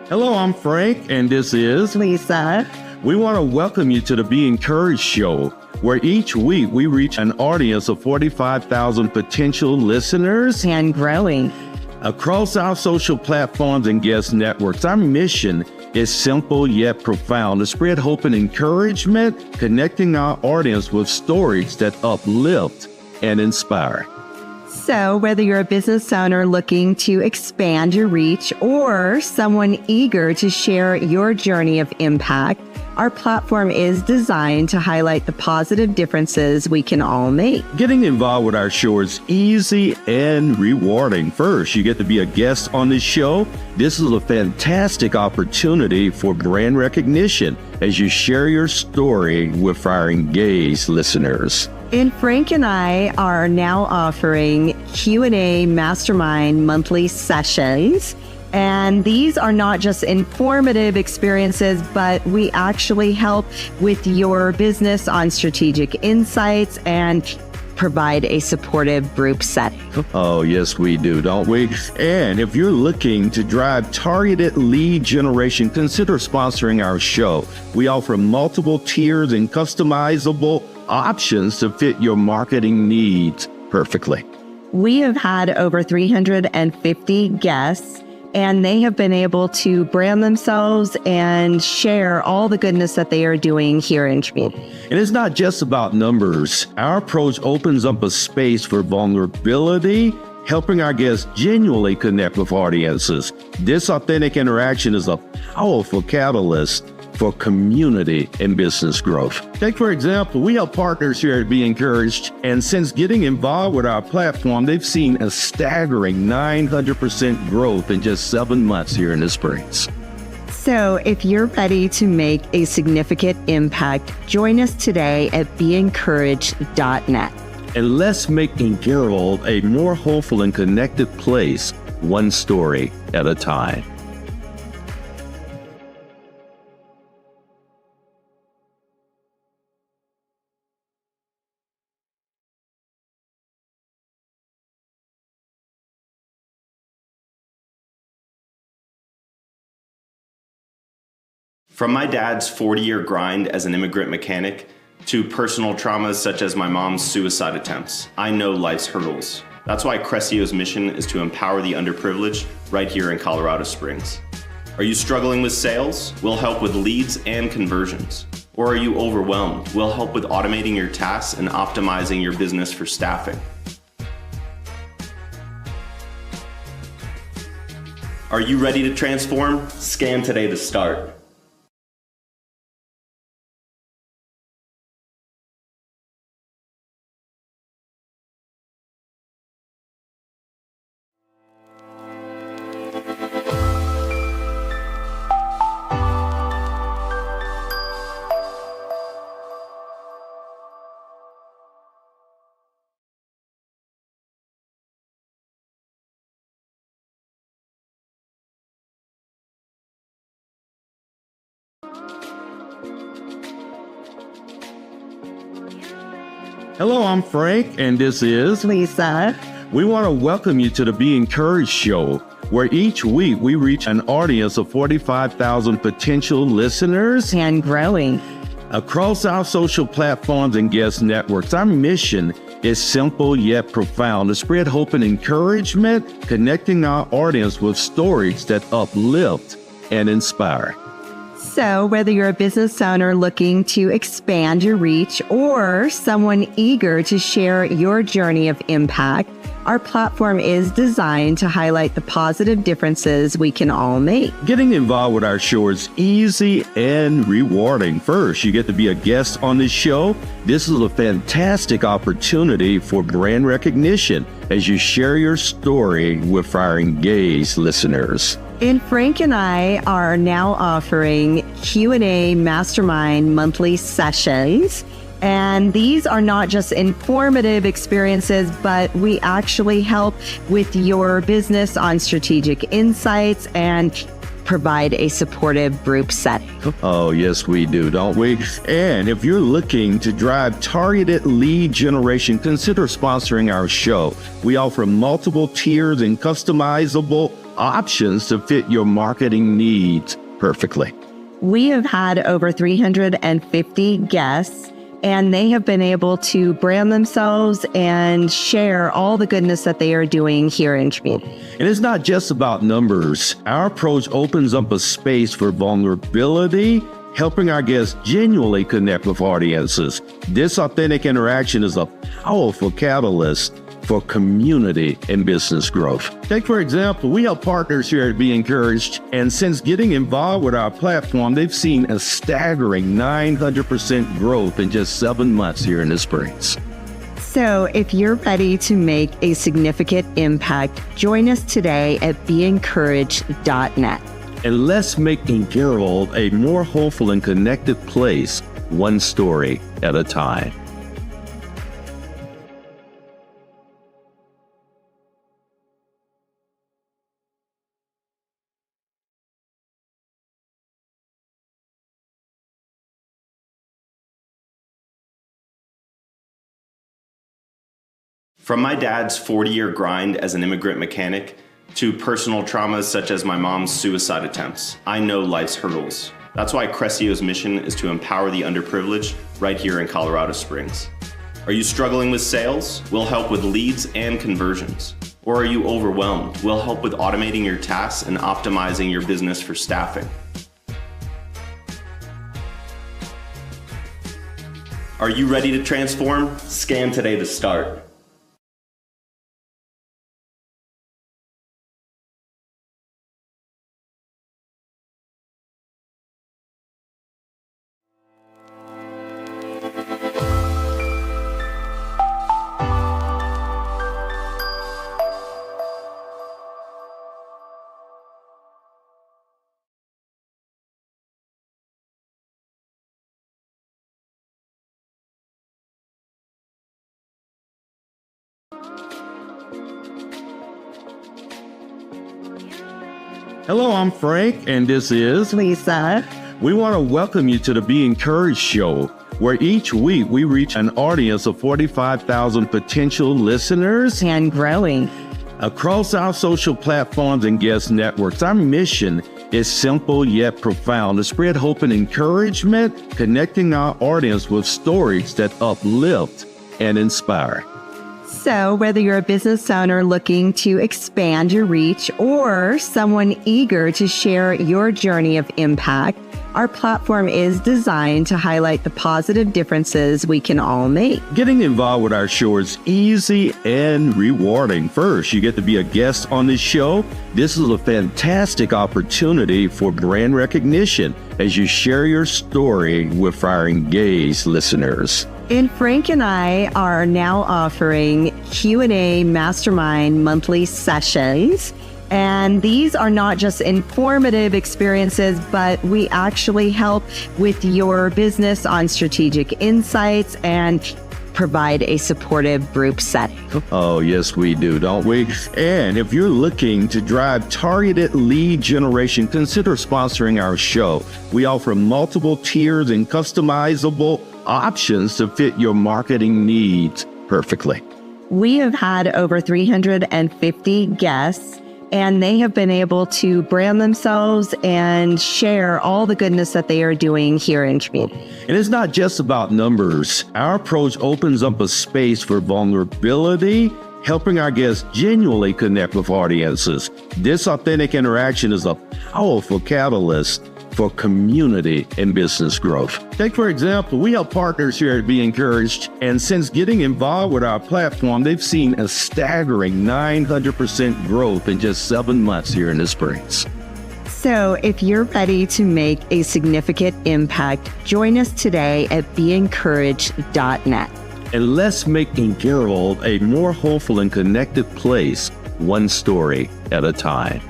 Hello, I'm Frank, and this is Lisa. We want to welcome you to the Be Encouraged Show, where each week we reach an audience of 45,000 potential listeners And growing. across our social platforms and guest networks. Our mission is simple yet profound: to spread hope and encouragement, connecting our audience with stories that uplift and inspire. So, whether you're a business owner looking to expand your reach or someone eager to share your journey of impact, our platform is designed to highlight the positive differences we can all make. Getting involved with our show is easy and rewarding. First, you get to be a guest on this show. This is a fantastic opportunity for brand recognition as you share your story with our engaged listeners. And Frank and I are now offering Q&A Mastermind monthly sessions. And these are not just informative experiences, but we actually help with your business on strategic insights and provide a supportive group setting. Oh, yes, we do, don't we? And if you're looking to drive targeted lead generation, consider sponsoring our show. We offer multiple tiers and customizable options to fit your marketing needs perfectly. We have had over 350 guests, and they have been able to brand themselves and share all the goodness that they are doing here in community. And it's not just about numbers. Our approach opens up a space for vulnerability, helping our guests genuinely connect with audiences. This authentic interaction is a powerful catalyst for community and business growth. Take, for example, we have partners here at Be Encouraged, and since getting involved with our platform, they've seen a staggering 900% growth in just 7 months here in the Springs. So if you're ready to make a significant impact, join us today at beencouraged.net. And let's make the world a more hopeful and connected place, one story at a time. From my dad's 40-year grind as an immigrant mechanic to personal traumas such as my mom's suicide attempts, I know life's hurdles. That's why Crescio's mission is to empower the underprivileged right here in Colorado Springs. Are you struggling with sales? We'll help with leads and conversions. Or are you overwhelmed? We'll help with automating your tasks and optimizing your business for staffing. Are you ready to transform? Scan today to start. Hello, I'm Frank, and this is Lisa. We want to welcome you to the Be Encouraged Show, where each week we reach an audience of 45,000 potential listeners And growing. across our social platforms and guest networks. Our mission is simple yet profound: to spread hope and encouragement, connecting our audience with stories that uplift and inspire. So, whether you're a business owner looking to expand your reach or someone eager to share your journey of impact, our platform is designed to highlight the positive differences we can all make. Getting involved with our show is easy and rewarding. First, you get to be a guest on this show. This is a fantastic opportunity for brand recognition as you share your story with our engaged listeners. And Frank and I are now offering Q&A Mastermind monthly sessions. And these are not just informative experiences, but we actually help with your business on strategic insights and provide a supportive group setting. Oh, yes, we do, don't we? And if you're looking to drive targeted lead generation, consider sponsoring our show. We offer multiple tiers and customizable options to fit your marketing needs perfectly. We have had over 350 guests, and they have been able to brand themselves and share all the goodness that they are doing here in community. And it's not just about numbers. Our approach opens up a space for vulnerability, helping our guests genuinely connect with audiences. This authentic interaction is a powerful catalyst for community and business growth. Take, for example, we have partners here at Be Encouraged, and since getting involved with our platform, they've seen a staggering 900% growth in just 7 months here in the Springs. So if you're ready to make a significant impact, join us today at BeEncouraged.net. And let's make the world a more hopeful and connected place, one story at a time. From my dad's 40-year grind as an immigrant mechanic to personal traumas such as my mom's suicide attempts, I know life's hurdles. That's why Crescio's mission is to empower the underprivileged right here in Colorado Springs. Are you struggling with sales? We'll help with leads and conversions. Or are you overwhelmed? We'll help with automating your tasks and optimizing your business for staffing. Are you ready to transform? Scan today to start. Hello, I'm Frank, and this is Lisa. We want to welcome you to the Be Encouraged show, where each week we reach an audience of 45,000 potential listeners And growing. across our social platforms and guest networks. Our mission is simple yet profound: to spread hope and encouragement, connecting our audience with stories that uplift and inspire. So whether you're a business owner looking to expand your reach or someone eager to share your journey of impact, our platform is designed to highlight the positive differences we can all make. Getting involved with our show is easy and rewarding. First, you get to be a guest on this show. This is a fantastic opportunity for brand recognition as you share your story with our engaged listeners. And Frank and I are now offering Q&A Mastermind monthly sessions. And these are not just informative experiences, but we actually help with your business on strategic insights and provide a supportive group setting. Oh, yes, we do, don't we? And if you're looking to drive targeted lead generation, consider sponsoring our show. We offer multiple tiers and customizable options to fit your marketing needs perfectly. We have had over 350 guests, and they have been able to brand themselves and share all the goodness that they are doing here in community. And it's not just about numbers. Our approach opens up a space for vulnerability, helping our guests genuinely connect with audiences. This authentic interaction is a powerful catalyst for community and business growth. Take, for example, we have partners here at Be Encouraged, and since getting involved with our platform, they've seen a staggering 900% growth in just 7 months here in the Springs. So if you're ready to make a significant impact, join us today at BeEncouraged.net. And let's make the world a more hopeful and connected place, one story at a time.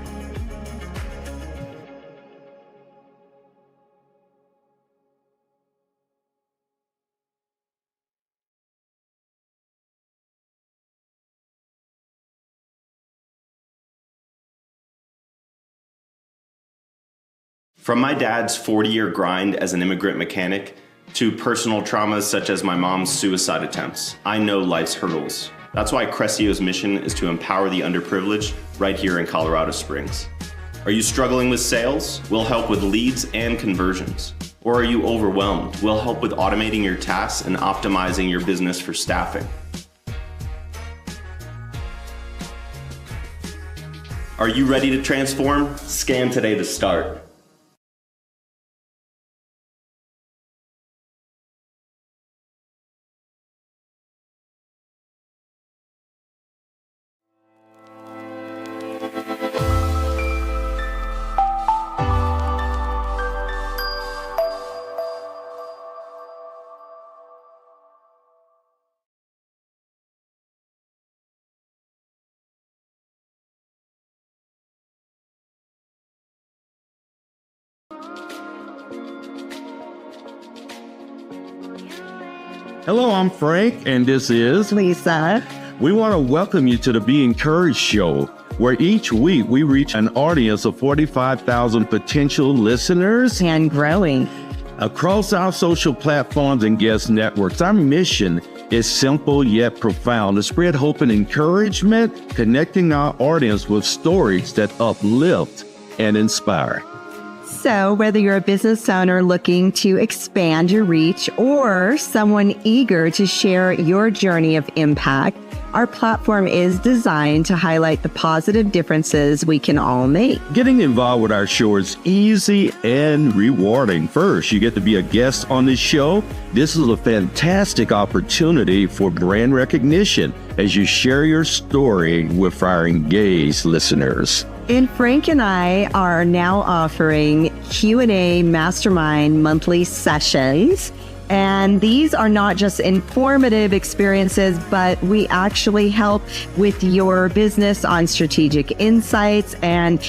From my dad's 40-year grind as an immigrant mechanic to personal traumas such as my mom's suicide attempts, I know life's hurdles. That's why Crescio's mission is to empower the underprivileged right here in Colorado Springs. Are you struggling with sales? We'll help with leads and conversions. Or are you overwhelmed? We'll help with automating your tasks and optimizing your business for staffing. Are you ready to transform? Scan today to start. Hello, I'm Frank, and this is Lisa. We want to welcome you to the Be Encouraged Show, where each week we reach an audience of 45,000 potential listeners And growing. across our social platforms and guest networks. Our mission is simple yet profound: to spread hope and encouragement, connecting our audience with stories that uplift and inspire. So, whether you're a business owner looking to expand your reach or someone eager to share your journey of impact, our platform is designed to highlight the positive differences we can all make. Getting involved with our show is easy and rewarding. First, you get to be a guest on this show. This is a fantastic opportunity for brand recognition as you share your story with our engaged listeners. And Frank and I are now offering Q&A Mastermind monthly sessions. And these are not just informative experiences, but we actually help with your business on strategic insights and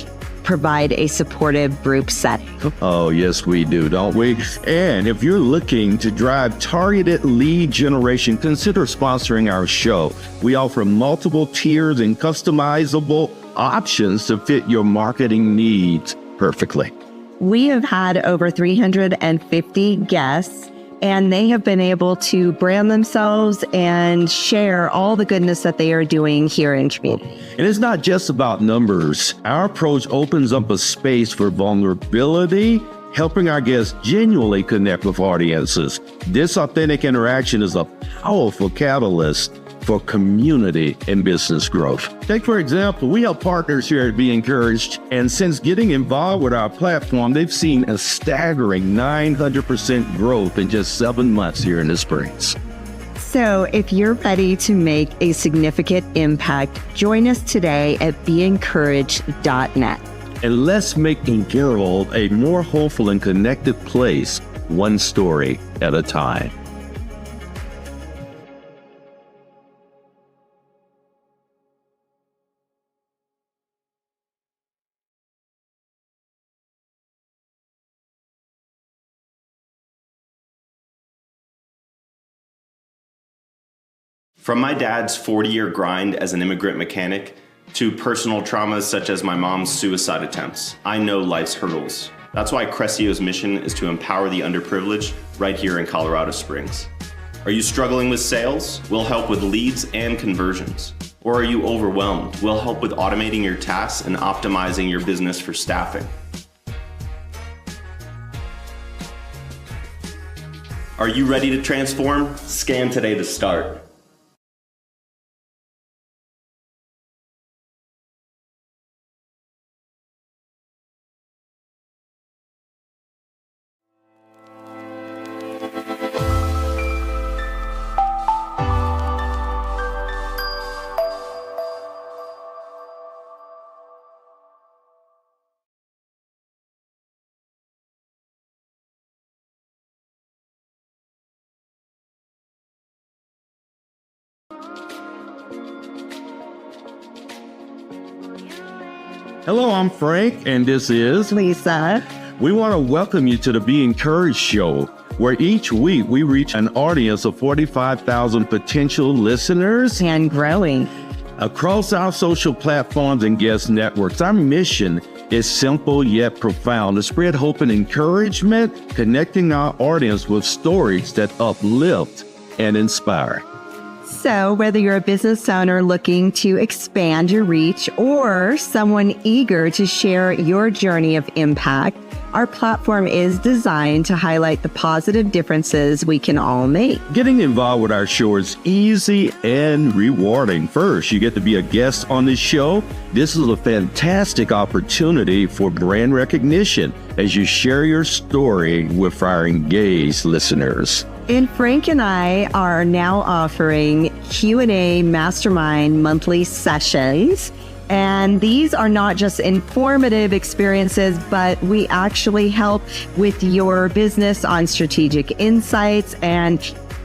provide a supportive group setting. Oh, yes, we do, don't we? And if you're looking to drive targeted lead generation, consider sponsoring our show. We offer multiple tiers and customizable options to fit your marketing needs perfectly. We have had over 350 guests, and they have been able to brand themselves and share all the goodness that they are doing here in community. And it's not just about numbers. Our approach opens up a space for vulnerability, helping our guests genuinely connect with audiences. This authentic interaction is a powerful catalyst for community and business growth. Take, for example, we have partners here at Be Encouraged, and since getting involved with our platform, they've seen a staggering 900% growth in just 7 months here in the Springs. So if you're ready to make a significant impact, join us today at beencouraged.net. And let's make the world a more hopeful and connected place, one story at a time. From my dad's 40-year grind as an immigrant mechanic to personal traumas such as my mom's suicide attempts, I know life's hurdles. That's why Crescio's mission is to empower the underprivileged right here in Colorado Springs. Are you struggling with sales? We'll help with leads and conversions. Or are you overwhelmed? We'll help with automating your tasks and optimizing your business for staffing. Are you ready to transform? Scan today to start. Hello, I'm Frank, and this is Lisa. We want to welcome you to the Be Encouraged Show, where each week we reach an audience of 45,000 potential listeners And growing. across our social platforms and guest networks. Our mission is simple yet profound: to spread hope and encouragement, connecting our audience with stories that uplift and inspire. So, whether you're a business owner looking to expand your reach or someone eager to share your journey of impact, our platform is designed to highlight the positive differences we can all make. Getting involved with our show is easy and rewarding. First, you get to be a guest on the show. This is a fantastic opportunity for brand recognition as you share your story with our engaged listeners. And Frank and I are now offering Q&A Mastermind monthly sessions. And these are not just informative experiences, but we actually help with your business on strategic insights and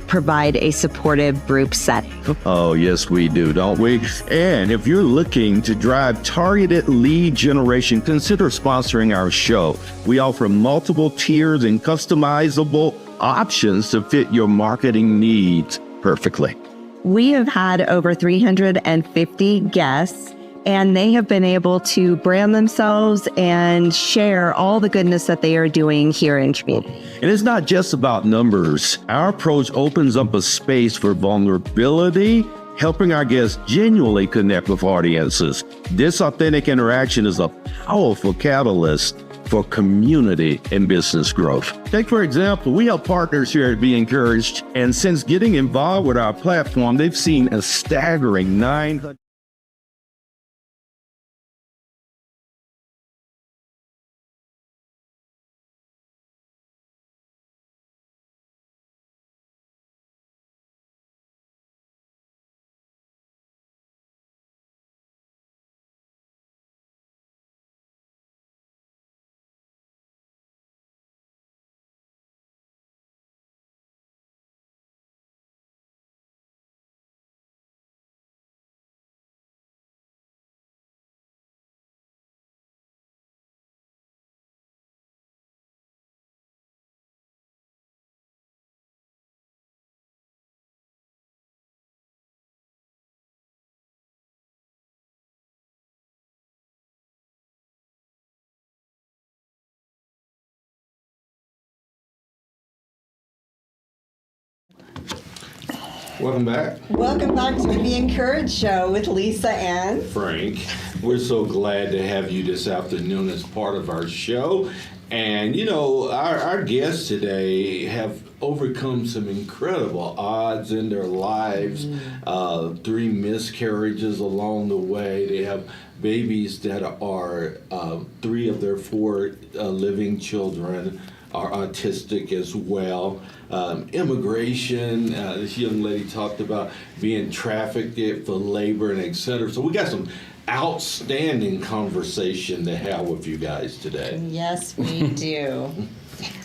provide a supportive group setting. Oh, yes, we do, don't we? And if you're looking to drive targeted lead generation, consider sponsoring our show. We offer multiple tiers and customizable options to fit your marketing needs perfectly. We have had over 350 guests, and they have been able to brand themselves and share all the goodness that they are doing here in community. And it's not just about numbers. Our approach opens up a space for vulnerability, helping our guests genuinely connect with audiences. This authentic interaction is a powerful catalyst for community and business growth. Take, for example, we have partners here at Be Encouraged, and since getting involved with our platform, they've seen a staggering 900. Welcome back. Welcome back to the Be Encouraged show with Lisa and Frank. We're so glad to have you this afternoon as part of our show. And, you know, our guests today have overcome some incredible odds in their lives. 3 miscarriages along the way. They have babies that are 3 of their 4 living children are autistic as well. Immigration, this young lady talked about being trafficked for labor and et cetera. So we got some outstanding conversation to have with you guys today. yes, we do.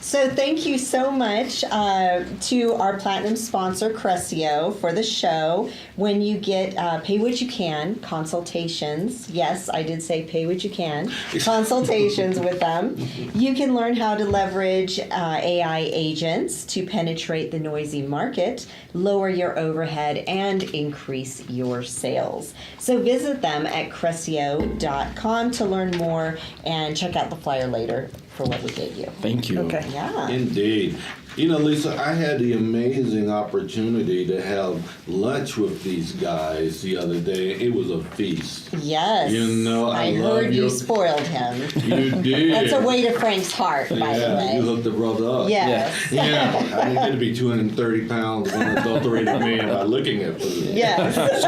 So thank you so much to our platinum sponsor, Crescio, for the show. When you get Pay What You Can consultations, yes, I did say pay what you can, consultations with them, you can learn how to leverage AI agents to penetrate the noisy market, lower your overhead, and increase your sales. So visit them at Crescio.com to learn more and check out the flyer later for what we gave you. Thank you. Okay. Yeah. Indeed. You know, Lisa, I had the amazing opportunity to have lunch with these guys the other day. It was a feast. Yes. You know, I love heard your- you spoiled him. You did. That's a way to Frank's heart, by the Yeah, way. you hooked the brother up. Yes. Yeah, I didn't get to be 230 pounds of unadulterated man by looking at food. Yes.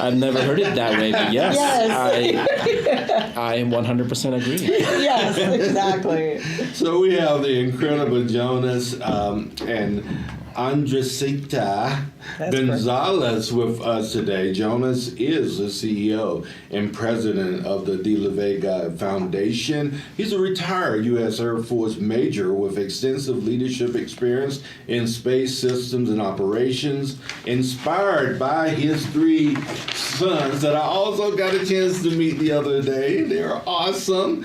I've never heard it that way, but yes, I 100% agree. Yes, exactly. So we have the incredible Jonas and Andresita Gonzales with us today. Jonas is the CEO and president of the De La Vega Foundation. He's a retired U.S. Air Force major with extensive leadership experience in space systems and operations, inspired by his 3 sons that I also got a chance to meet the other day. They're awesome.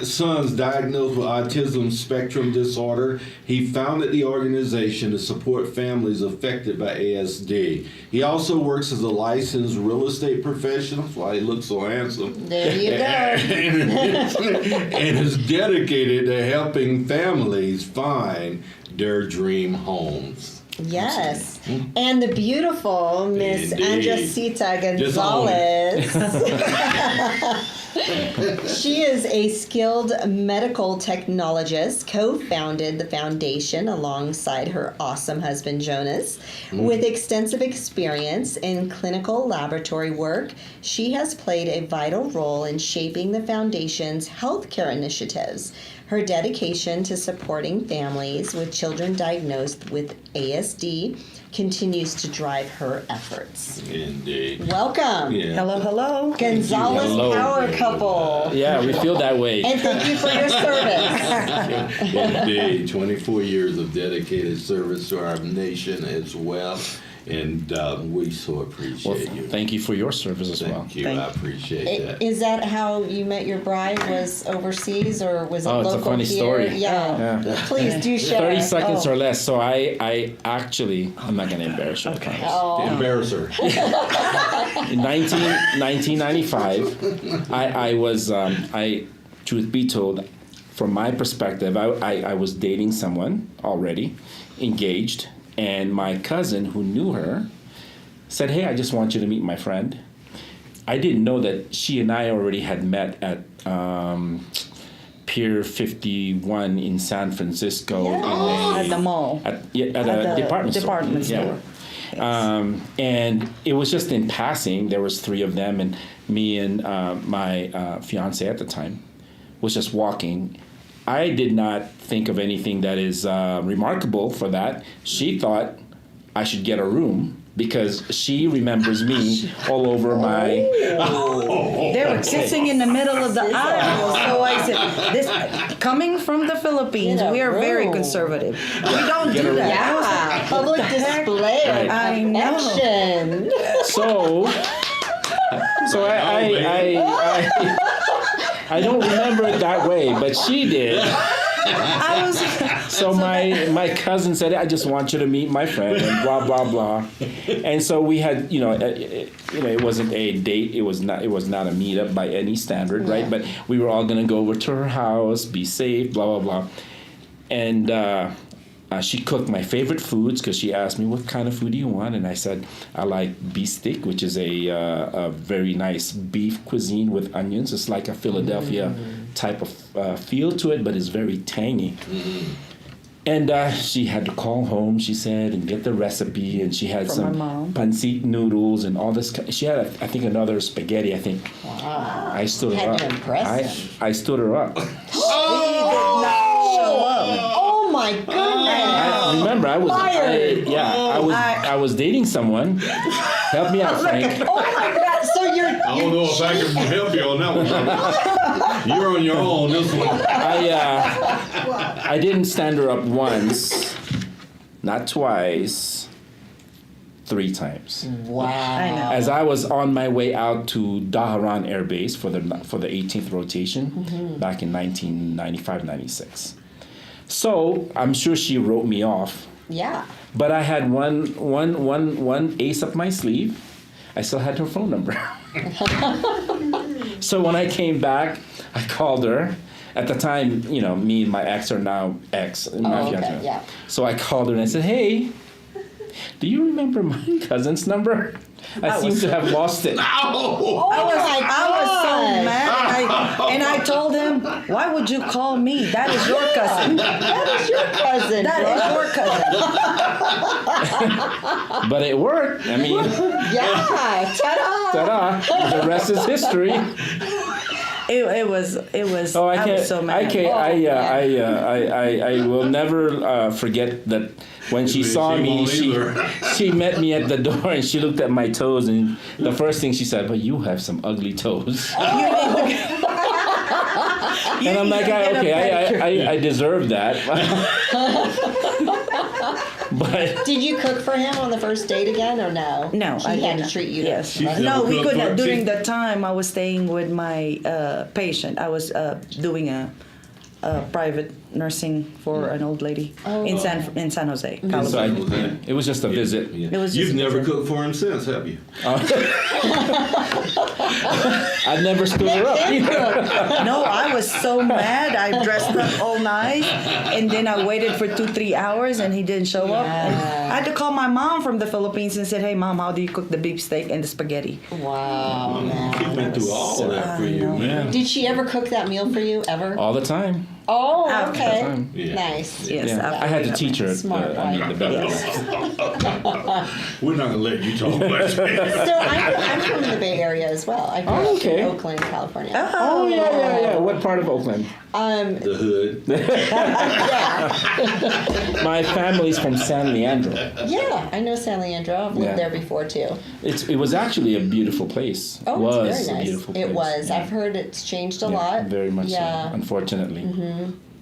Sons diagnosed with autism spectrum disorder. He founded the organization to support families affected accredited by ASD. He also works as a licensed real estate professional. That's why he looks so handsome. There you go. And is dedicated to helping families find their dream homes. Yes. And the beautiful Miss Indeed. Andresita Gonzales. She is a skilled medical technologist, co-founded the foundation alongside her awesome husband, Jonas. With extensive experience in clinical laboratory work, she has played a vital role in shaping the foundation's healthcare initiatives. Her dedication to supporting families with children diagnosed with ASD continues to drive her efforts. Indeed. Welcome. Yeah. Hello, hello. Gonzales Hello. Power Couple. Yeah, we feel that way. And thank you for your service. Indeed. 24 years of dedicated service to our nation as well. And we so appreciate you. Thank you for your service as well. Thank you. I appreciate that. Is that how you met your bride? Was overseas or was it Oh, local it's a funny here? story. Yeah. Yeah. Please do share. 30 seconds or less. So I actually, I'm not going to embarrass you. Okay. Oh. Embarrass her. In 1995, I was, truth be told, from my perspective, I was dating someone already, engaged, and my cousin who knew her said, hey, I just want you to meet my friend. I didn't know that she and I already had met at Pier 51 in San Francisco. At the mall. At a department store. store. And it was just in passing. There was 3 of them, and me and my fiance at the time was just walking. I did not think of anything that is remarkable for that. She thought I should get a room because she remembers me all over my... They were kissing in the middle of the aisle. So I said, "This coming from the Philippines, In a we are very room. conservative. We don't Get a do room. that." Yeah. Public display of Right. I know. affection. So I don't remember it that way, but she did. I was. So my cousin said, I just want you to meet my friend, and blah blah blah. And so we had, it wasn't a date. It was not a meetup by any standard, right? But we were all gonna go over to her house, be safe, blah blah blah. And she cooked my favorite foods because she asked me, what kind of food do you want? And I said, I like beef steak, which is a very nice beef cuisine with onions. It's like a Philadelphia type of feel to it, but it's very tangy. And she had to call home, she said, and get the recipe. And she had From some my mom. pancit noodles and all this. She had, I think, another spaghetti, I think. Wow. I stood her Had up. to impress I stood her up. Oh my goodness. Remember, I was dating someone. Help me out, Frank. Oh my God. So you're. I don't know if I can help you on that one. You're on your own this one. I didn't stand her up once, not twice, 3 times. Wow. As I was on my way out to Daharan Air Base for the 18th rotation back in 1995-96. So I'm sure she wrote me off. Yeah. But I had one ace up my sleeve. I still had her phone number. So when I came back, I called her. At the time, me and my ex are now ex. My fiance. Okay, yeah. So I called her and I said, hey, do you remember my cousin's number? I seem to have lost it. I was so mad. And I told him, why would you call me? That is your cousin. That is your cousin. That is your cousin. But it worked. I mean, Yeah. Ta-da. ta-da. The rest is history. It was. Oh, I was so mad. I will never forget that when she saw me, she met me at the door and she looked at my toes and the first thing she said, "But you have some ugly toes." And I'm like, I deserve that. But Did you cook for him on the first date again or no? No, He I had to didn't. treat you. Yes. She's No, never we cooked couldn't. for- During the time I was staying with my patient, I was doing a private nursing for an old lady in San Jose, California. So it was just a visit. It was You've just a never visit. cooked for him since, have you? I never stood her up either. No, I was so mad. I dressed up all night, and then I waited for 2-3 hours, and he didn't show up. And I had to call my mom from the Philippines and said, "Hey, Mom, how do you cook the beef steak and the spaghetti?" Wow, man. She went through all of that for you, man. Did she ever cook that meal for you, ever? All the time. Oh, All the okay. time. Yeah. Nice. Yes, Yeah. I had to teach her. Smart the better. We're not going to let you talk much. So I'm from the Bay Area as well. I grew up okay. in Oakland, California. Oh, yeah. What part of Oakland? The hood. My family's from San Leandro. Yeah, I know San Leandro. I've lived Yeah. there before too. It was actually a beautiful place. Oh, was it's very a nice. beautiful place. It was. Yeah. I've heard it's changed a Yeah, lot. Very much Yeah. so, unfortunately.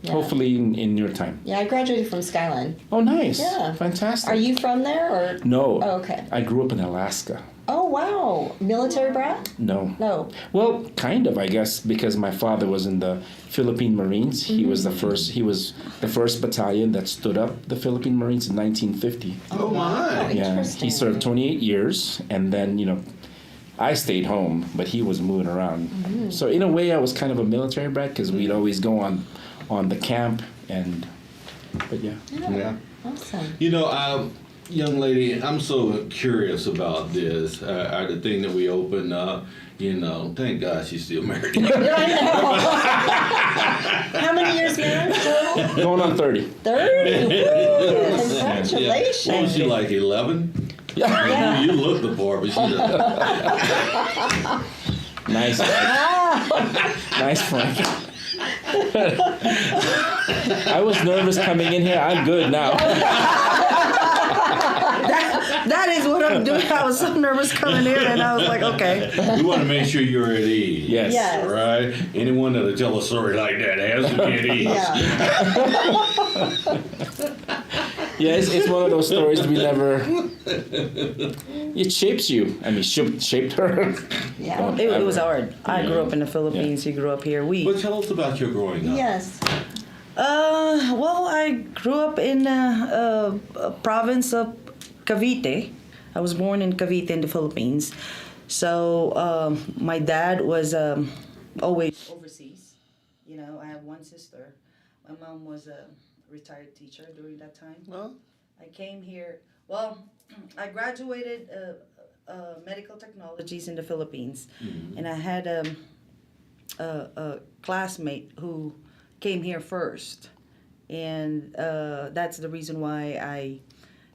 Yeah. Hopefully in your time. Yeah, I graduated from Skyline. Oh, nice. Yeah. Fantastic. Are you from there or? No. Oh, okay. I grew up in Alaska. Oh wow, military brat? No. No. Well, kind of, I guess, because my father was in the Philippine Marines. He was the first. He was the first battalion that stood up the Philippine Marines in 1950. Oh, my. Yeah, Interesting. he served 28 years, and then I stayed home, but he was moving around. So in a way, I was kind of a military brat because we'd always go on the camp, but yeah. Yeah. Awesome. Young lady, I'm so curious about this. The thing that we opened up, thank God she's still married. How many years married total? Going on 30. 30. Woo, Yeah. congratulations. What was she, like 11? Yeah. You look the part, but she doesn't. Nice. Nice, Frank. I was nervous coming in here. I'm good now. That is what I'm doing. I was so nervous coming in, and I was like, okay. We want to make sure you're at ease. Yes. Yes. Right? Anyone that'll tell a story like that has to be at ease. Yeah, it's one of those stories that we never. It shapes you. I mean, shaped her. Yeah. It was hard. I grew up in the Philippines. You grew up here. But tell us about your growing up. Yes. Well, I grew up in a province of Cavite. I was born in Cavite in the Philippines. So my dad was always overseas. I have one sister. My mom was a retired teacher during that time. Well, I came here. Well, I graduated Medical Technologist in the Philippines, and I had a classmate who came here first, and that's the reason why I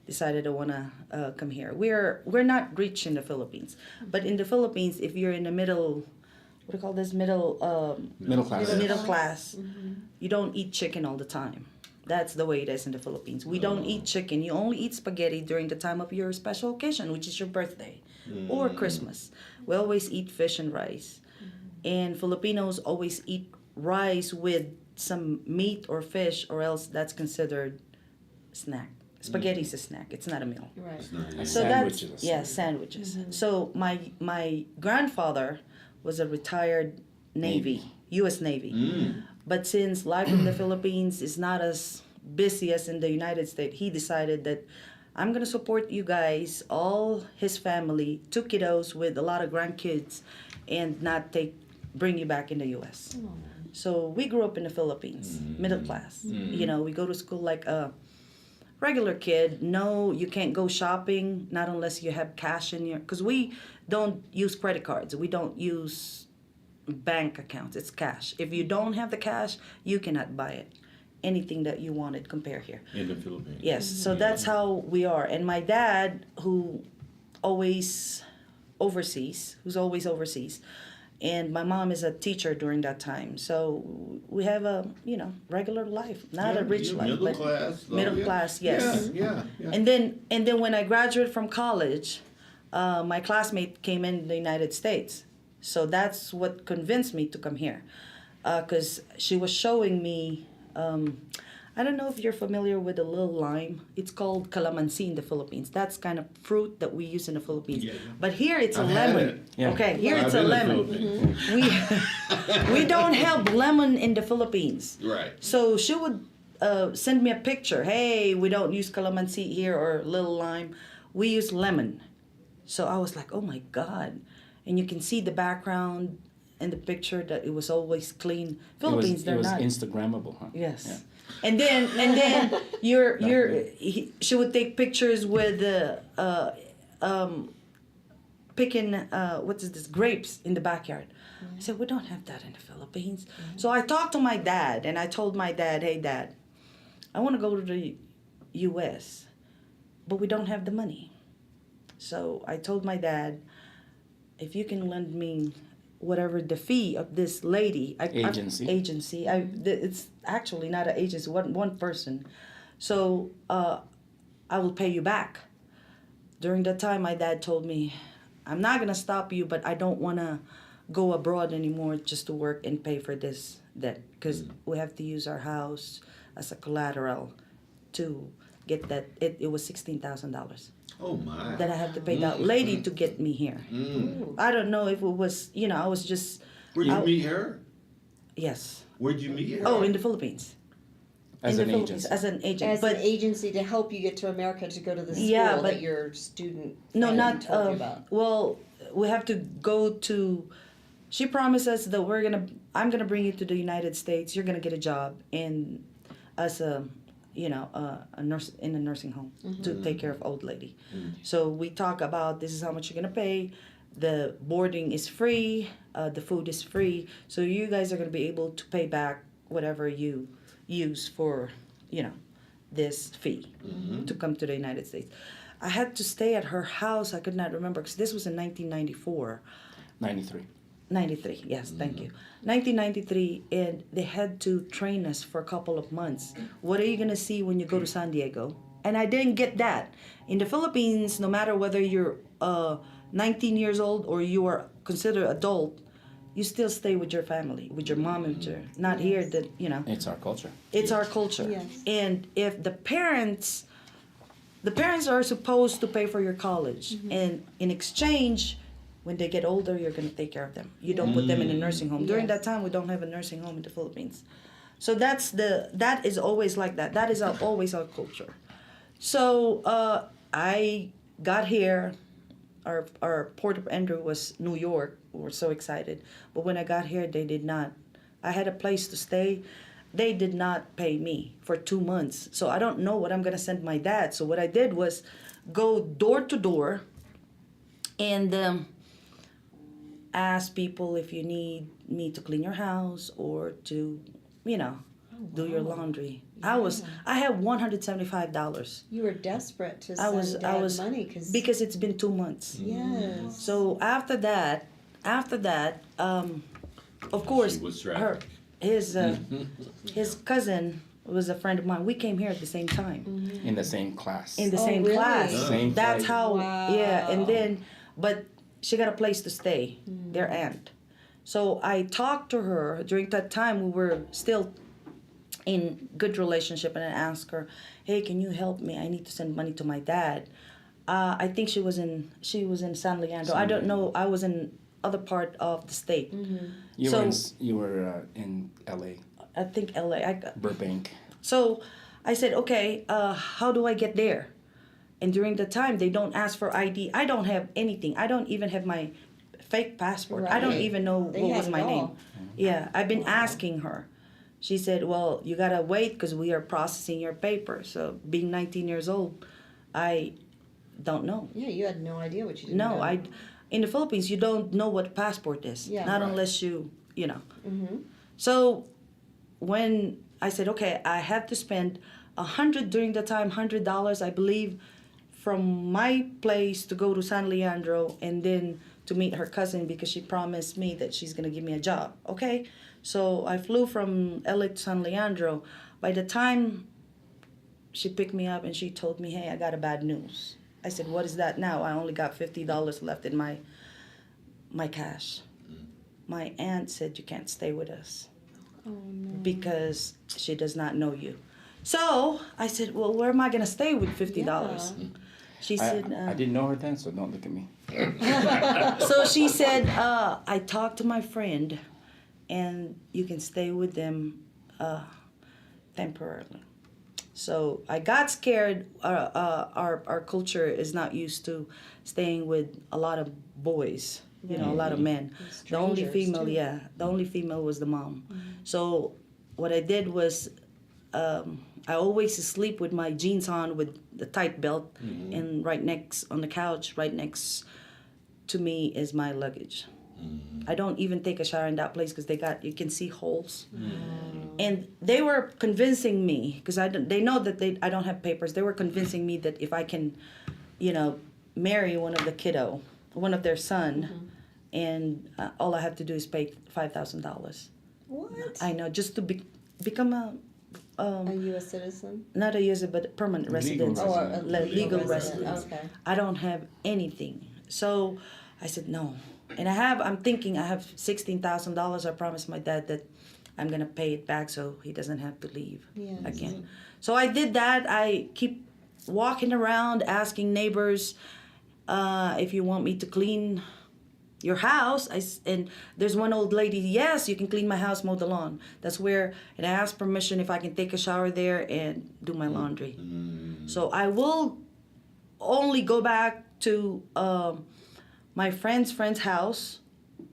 decided I want to come here. We're not rich in the Philippines, but in the Philippines, if you're in the middle, what do you call this, middle class. middle class, you don't eat chicken all the time. That's the way it is in the Philippines. We don't eat chicken. You only eat spaghetti during the time of your special occasion, which is your birthday or Christmas. We always eat fish and rice. And Filipinos always eat rice with some meat or fish, or else that's considered snack. Spaghetti is a snack. It's not a meal. Right. So Sandwiches. that's, yeah, sandwiches. So my grandfather was a retired Navy, U.S. Navy. But since life in the Philippines is not as busy as in the United States, he decided that I'm going to support you guys, all his family, 2 kiddos with a lot of grandkids, and not bring you back in the U.S. So we grew up in the Philippines, middle class. We go to school like a regular kid. No, you can't go shopping, not unless you have cash in your, because we don't use credit cards. We don't use bank accounts. It's cash. If you don't have the cash, you cannot buy it. Anything that you wanted, compare here. In the Philippines. Yes, so that's how we are. And my dad, who's always overseas, and my mom is a teacher during that time. So we have a, regular life, not a rich life, middle but class. middle class, yes. Yeah. And then when I graduated from college, my classmate came in the United States. So that's what convinced me to come here, because she was showing me. I I don't know if you're familiar with the little lime. It's called calamansi in the Philippines. That's kind of fruit that we use in the Philippines. Yeah. But here it's a I've had lemon. it. Yeah. Okay, here I've it's a been in the lemon. Philippines. We don't have lemon in the Philippines. Right. So she would send me a picture. Hey, we don't use calamansi here or little lime. We use lemon. So I was like, oh my God. And you can see the background in the picture that it was always clean. Philippines, it was they're not. Instagrammable, huh? Yes. Yeah. And then she would take pictures with picking what is this, grapes in the backyard. I said, we don't have that in the Philippines. So I talked to my dad and I told my dad, hey Dad, I want to go to the US, but we don't have the money. So I told my dad, if you can lend me whatever the fee of this lady agency, it's actually not an agency, one person, so I will pay you back. During that time my dad told me, I'm not gonna stop you, but I don't want to go abroad anymore just to work and pay for this debt, because we have to use our house as a collateral to get that. It was $16,000 Oh my. that I had to pay that lady to get me here. I don't know if it was, I was just... Where'd you meet her? Yes. Where'd you meet her? Oh, in the Philippines. As in an the Philippines, agency. as an agent. As but an agency to help you get to America to go to the school Yeah, but- that your student no, friend not... told you about. well, we have to go to... She promised us that I'm gonna bring you to the United States. You're gonna get a job as a nurse in a nursing home to take care of old lady. So we talk about, this is how much you're gonna pay. The boarding is free. The food is free. So you guys are gonna be able to pay back whatever you use for, this fee to come to the United States. I had to stay at her house. I could not remember because this was in 1994. 93. 93, yes, thank you. 1993, and they had to train us for a couple of months. What are you going to see when you go to San Diego? And I didn't get that. In the Philippines, no matter whether you're 19 years old or you are considered adult, you still stay with your family, with your mom and your... Not here that, It's our culture. It's our culture. Yes. And if the parents are supposed to pay for your college, and in exchange... When they get older, you're going to take care of them. You don't put them in a nursing home. During that time, we don't have a nursing home in the Philippines. So that is always like that. That is always our culture. So I got here. Our port of entry was New York. We were so excited. But when I got here, they did not. I had a place to stay. They did not pay me for 2 months. So I don't know what I'm going to send my dad. So what I did was go door to door and... ask people if you need me to clean your house or to, do your laundry. Yeah. I had $175. You were desperate to send Dad money because it's been 2 months. Yes. So after that, of course, She was trapped. his cousin was a friend of mine. We came here at the same time. In the same class. In the same really? class. Same That's flight. how, Wow. yeah. And then, but she got a place to stay, their aunt. So I talked to her. During that time, we were still in good relationship, and I asked her, hey, can you help me? I need to send money to my dad. I think she was in San Leandro. I don't know. I was in other part of the state. You were in LA. I think LA. Burbank. So I said, okay, how do I get there? And during the time, they don't ask for ID. I don't have anything. I don't even have my fake passport. I don't even know what was my name. Yeah, I've been asking her. She said, well, you got to wait because we are processing your paper. So being 19 years old, I don't know. Yeah, you had no idea what you did. No, in the Philippines, you don't know what passport is. Yeah. Not Right. unless you know. So when I said, okay, I have to spend during the time, $100, I believe, from my place to go to San Leandro and then to meet her cousin because she promised me that she's going to give me a job. Okay? So I flew from LA to San Leandro. By the time she picked me up and she told me, hey, I got a bad news. I said, what is that now? I only got $50 left in my cash. My aunt said, you can't stay with us because she does not know you. So I said, well, where am I going to stay with $50? She said, I didn't know her then, so don't look at me. so she said, I talked to my friend, and you can stay with them temporarily. So I got scared. Our culture is not used to staying with a lot of boys, a lot of men. The only female, the only female was the mom. So what I did was, I always sleep with my jeans on with the tight belt, and right next on the couch, right next to me is my luggage. I don't even take a shower in that place because you can see holes. And they were convincing me, because they know that I don't have papers. They were convincing me that if I can, marry one of their son, and all I have to do is pay $5,000. What? I know, just to become a U.S. citizen? not a user, but a permanent resident. Legal resident. Okay. I don't have anything. So I said no. And I'm thinking I have $16,000. I promised my dad that I'm going to pay it back so he doesn't have to leave again. So I did that. I keep walking around asking neighbors if you want me to clean your house. And there's one old lady, yes, you can clean my house, mow the lawn. And I asked permission if I can take a shower there and do my laundry. So I will only go back to my friend's house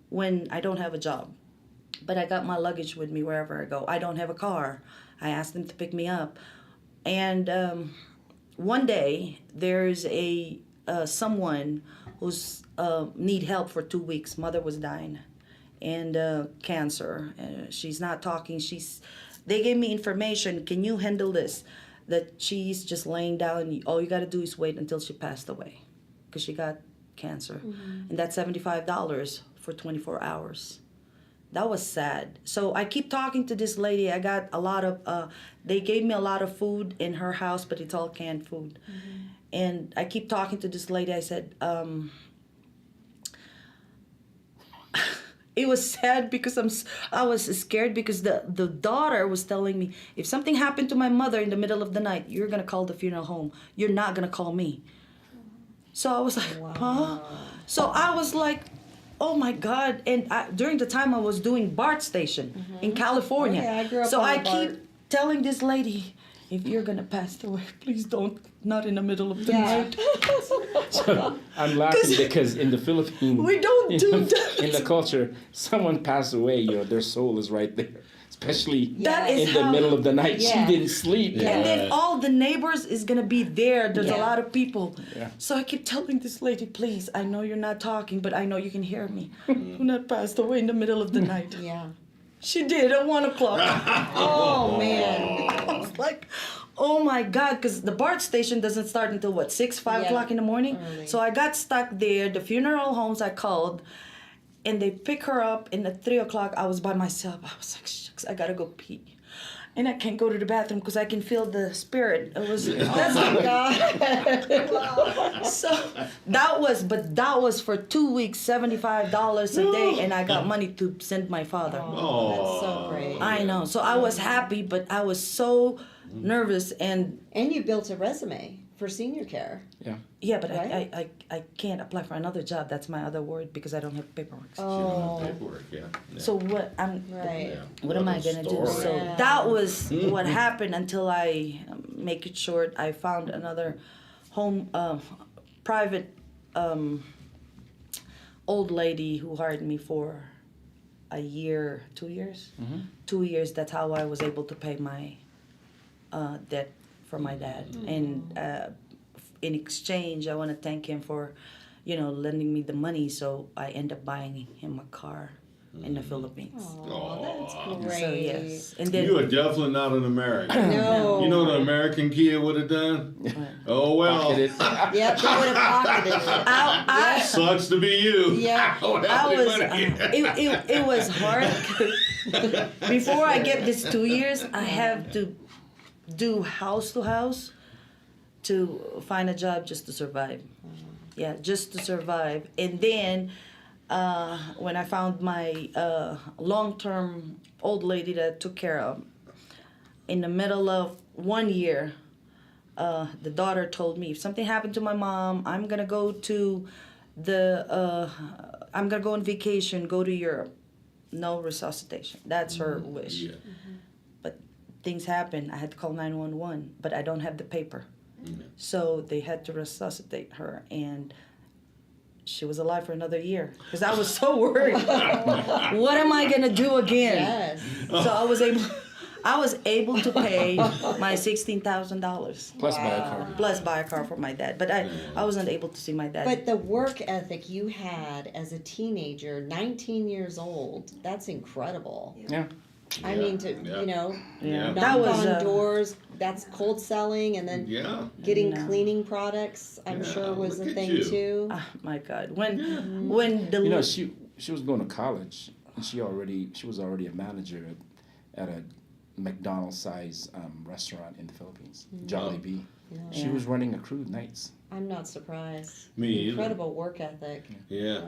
when I don't have a job. But I got my luggage with me wherever I go. I don't have a car. I asked them to pick me up. And one day, there's someone who's need help for 2 weeks. Mother was dying, and cancer. She's not talking. They gave me information. Can you handle this? That she's just laying down. All you got to do is wait until she passed away, because she got cancer, and that's $75 for 24 hours. That was sad. So I keep talking to this lady. I got a lot of. They gave me a lot of food in her house, but it's all canned food. And I keep talking to this lady. I said, it was sad because I was scared because the daughter was telling me, if something happened to my mother in the middle of the night, you're going to call the funeral home. You're not going to call me. So I was like, huh? So I was like, oh my God. And during the time I was doing BART station in California. Okay, I grew up so on I the BART. keep telling this lady, if you're going to pass away, please don't, not in the middle of the night. So I'm laughing because in the Philippines, We don't do that. In the culture, someone passed away, their soul is right there. Especially That is in the how- middle of the night, she didn't sleep. And then all the neighbors is gonna be there. There's a lot of people. Yeah. So I keep telling this lady, please, I know you're not talking, but I know you can hear me. Do not pass away in the middle of the night. Yeah. She did at 1 o'clock. Oh, man. I was like, oh my God, because the BART station doesn't start until 5 o'clock in the morning? Early. So I got stuck there. The funeral homes I called, and they pick her up, and at 3 o'clock I was by myself. I was like, shucks, I gotta go pee. And I can't go to the bathroom because I can feel the spirit. It was, that's Oh, God. so that was for 2 weeks, $75 a day, and I got money to send my father. That's so great. I know. So I was happy, but I was so nervous, and And you built a resume for senior care. yeah, but Right? I can't apply for another job. That's my other word because I don't have paperwork. Oh, Paperwork, yeah. So what right. what am I gonna do? So Yeah. that was what happened until I make it short. I found another home, private old lady who hired me for a year, 2 years. 2 years. That's how I was able to pay my debt for my dad. And in exchange, I want to thank him for, lending me the money. So I end up buying him a car in the Philippines. Oh, that's great. So yes, and then You are definitely not an American. No. You know what an American kid would have done? Oh, well. Pocketed. Yep, they would have pocketed it. I Sucks to be you. Yeah. I don't I have any was money. it was hard. Before I get this 2 years, I have to do house to house to find a job just to survive. Yeah, just to survive. And then when I found my long-term old lady that I took care of, in the middle of one year, the daughter told me, if something happened to my mom, I'm gonna go on vacation, go to Europe. No resuscitation. That's her wish. Yeah. But things happen. I had to call 911, but I don't have the paper. Mm-hmm. So they had to resuscitate her, and she was alive for another year because I was so worried. What am I gonna do again? Yes. So I was able to pay my $16,000 Plus buy a car. plus buy a car for my dad, but I wasn't able to see my dad. But the work ethic you had as a teenager, 19 years old, that's incredible. Yeah. I mean, to Yeah. you know, Yeah. knock That was, on doors. That's cold selling, and then Yeah. getting No. cleaning products. I'm Yeah, sure was look a at thing you. too. Oh my God, when the You know, she was going to college, and she was already a manager at a McDonald's size restaurant in the Philippines, Jollibee. She Yeah. was running a crew nights. I'm not surprised. Me either. Incredible work ethic. Yeah.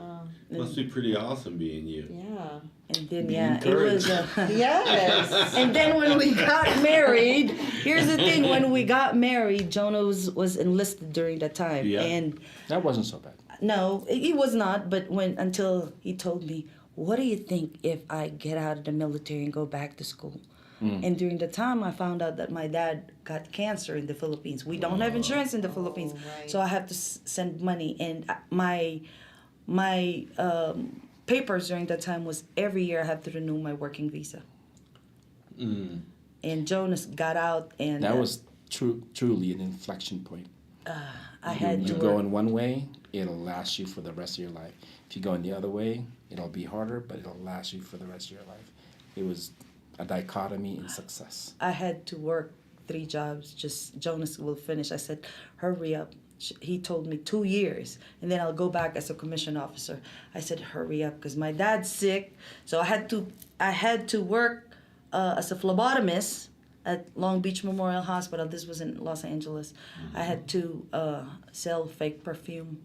Must be pretty awesome being you. Yeah. and then Be it was. Yes. And then when we got married, here's the thing: when we got married, Jonas was enlisted during that time, Yeah. and That wasn't so bad. no, he was not. But until he told me, "What do you think if I get out of the military and go back to school?" And during the time, I found out that my dad got cancer in the Philippines. We don't have insurance in the Philippines, right. so I have to send money. And my papers during that time was every year I have to renew my working visa. And Jonas got out, and That was truly an inflection point. I had You to go work. in one way, it'll last you for the rest of your life. If you go in the other way, it'll be harder, but it'll last you for the rest of your life. It was a dichotomy in success. I had to work 3 jobs. Just Jonas will finish. I said, hurry up. He told me 2 years, and then I'll go back as a commission officer. I said, hurry up, because my dad's sick. So I had to work as a phlebotomist at Long Beach Memorial Hospital. This was in Los Angeles. I had to sell fake perfume.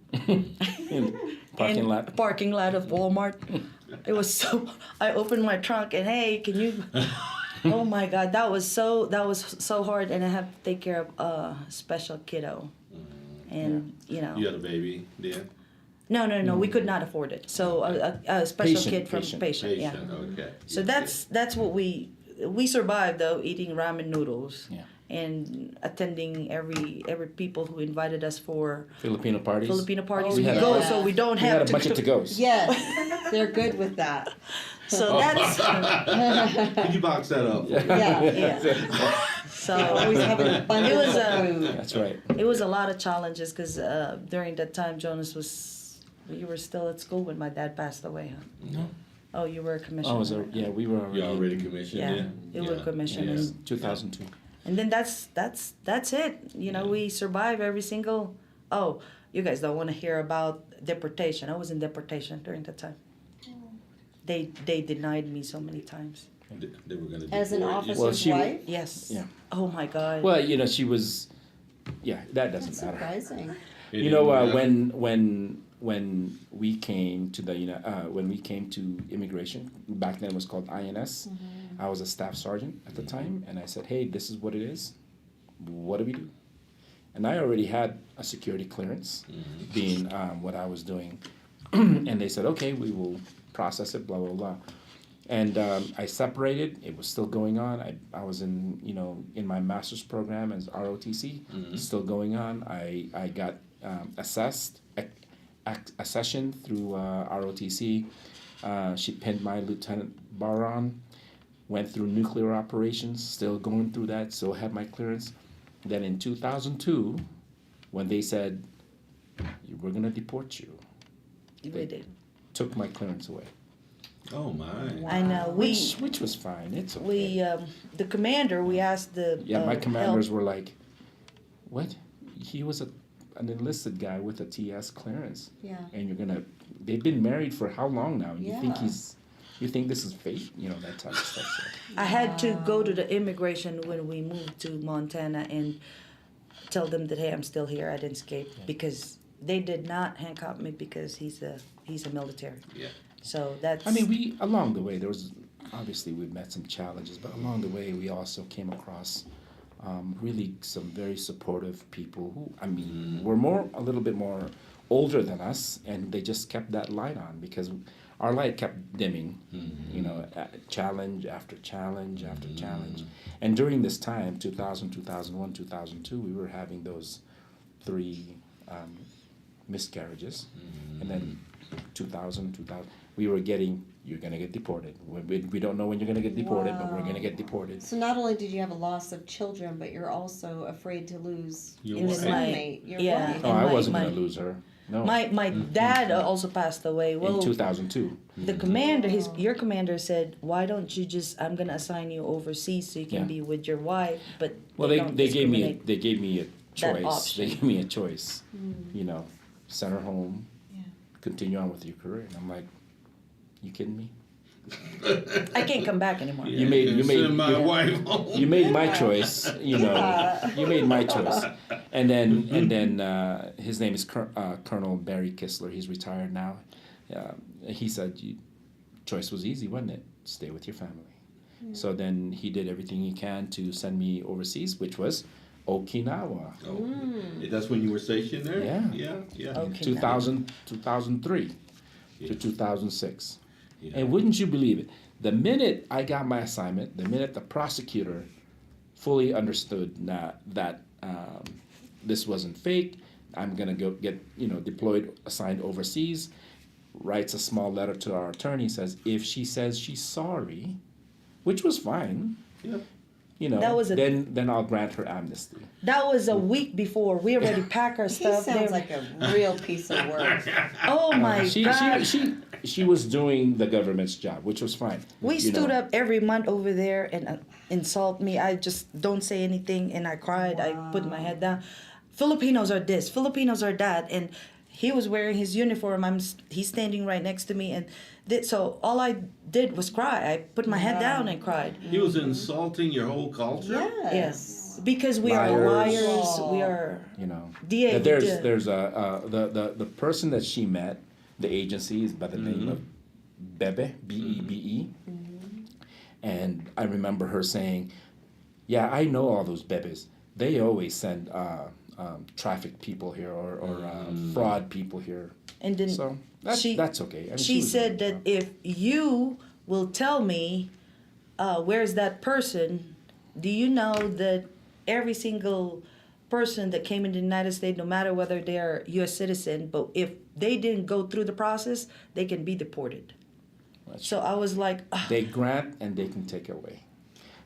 Parking lot. Parking lot of Walmart. It was so. I opened my trunk and hey, can you? Oh my God, that was so hard, and I have to take care of a special kiddo, and you know. You had a baby, yeah? No, we could not afford it. So a special Patient, kid from patient. patient, yeah. Okay. So that's what we survived though, eating ramen noodles. Yeah. And attending every people who invited us for Filipino parties. Filipino parties. Oh, We yeah. go, so we don't We have had a to bunch go. of to-goes. Yes. They're good with that. So that's Could you box that up? Yeah. so Always having abundance It was, of food. That's right. it was a lot of challenges because during that time Jonas you were still at school when my dad passed away, huh? No. Oh, you were a commissioner. We were already, You already commissioned, Yeah, yeah? you were commissioned. Yeah. And, 2002. and then that's it. You know, we survive every single. Oh, you guys don't want to hear about deportation. I was in deportation during that time. They denied me so many times. They were gonna As an deport you. officer's Well, she- wife? Yes. Yeah. Oh my God. Well, you know, she was. Yeah, that doesn't That's matter. surprising. It You know, didn't matter. when we came to when we came to immigration, back then it was called INS. I was a staff sergeant at the time, and I said, "Hey, this is what it is. What do we do?" And I already had a security clearance, being what I was doing, and they said, "Okay, we will process it." Blah blah blah. And I separated. It was still going on. I was in my master's program as ROTC, still going on. I got assessed. A session through ROTC. She pinned my lieutenant bar on, went through nuclear operations, still going through that, so had my clearance. Then in 2002, when they said, we're going to deport you, We did. took my clearance away. Oh my. I know. Which was fine. It's okay. The commander, we asked the. My commanders help. were like, what? He was an enlisted guy with a TS clearance. Yeah. And they've been married for how long now? You think Yeah. you think this is fate? That type of stuff. So. I had to go to the immigration when we moved to Montana and tell them that, hey, I'm still here. I didn't escape because they did not handcuff me because he's a military. Yeah. So that's. I mean, along the way, we've met some challenges, but along the way, we also came across really some very supportive people who, I mean, were a little bit more older than us, and they just kept that light on because our light kept dimming, challenge after challenge after challenge. And during this time, 2000, 2001, 2002, we were having those 3 miscarriages. And then 2000, we were getting, you're going to get deported. We don't know when you're going to get deported, but we're going to get deported. So not only did you have a loss of children, but you're also afraid to lose Your your wife. roommate, your wife. Oh, I wasn't going to lose her. No. My dad also passed away. Well, in 2002. the commander, your commander said, "Why don't you just? I'm gonna assign you overseas so you can Yeah. be with your wife." But Well, they they gave me a that choice. option. They gave me a choice. Send her home, continue on with your career. And I'm like, you kidding me? I can't come back anymore. You made Send my wife home. you made my choice. You made my choice. And then his name is Colonel Barry Kistler. He's retired now. He said, choice was easy, wasn't it? Stay with your family. So then he did everything he can to send me overseas, which was Okinawa. Oh, that's when you were stationed there? Yeah. Yeah. Okay. 2003 to 2006. Yeah. And wouldn't you believe it? The minute I got my assignment, the minute the prosecutor fully understood that this wasn't fake, I'm gonna go get deployed, assigned overseas, writes a small letter to our attorney, says if she says she's sorry, which was fine, That was then I'll grant her amnesty. That was a week before. We already packed our He stuff. sounds like a real piece of work. Oh my God. She was doing the government's job, which was fine. We stood up every month over there and insult me. I just don't say anything, and I cried. I put my head down. Filipinos are this. Filipinos are that. And he was wearing his uniform. He's standing right next to me, and so all I did was cry. I put my head down and cried. He was insulting your whole culture? Yes. Because we are liars. We are. That there's the person that she met, the agency is by the name of Bebe, Bebe. And I remember her saying, yeah, I know all those Bebes. They always send traffic people here or fraud people here. And then so that's okay. I mean, she said that if you will tell me where's that person, do you know that every single person that came into the United States, no matter whether they're U.S. citizen, but if they didn't go through the process, they can be deported. So I was like, they grant and they can take away.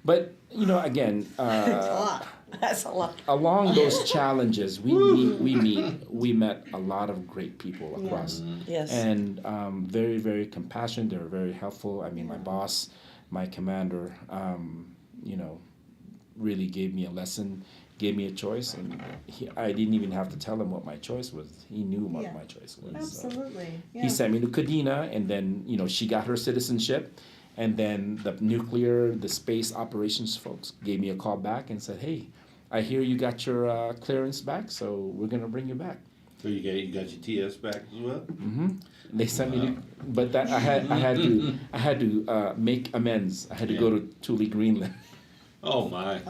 But again, that's a lot. Along those challenges, we met a lot of great people across. Yes. And very, very compassionate. They were very helpful. I mean, my boss, my commander, really gave me a lesson, gave me a choice, and I didn't even have to tell him what my choice was. He knew what my choice was. Absolutely. So he sent me to Kadena, and then she got her citizenship. And then the space operations folks gave me a call back and said, hey, I hear you got your clearance back, so we're going to bring you back. So you got your TS back as well? Mm-hmm. They sent me to, but that I had to make amends. I had to go to Thule, Greenland. Oh my.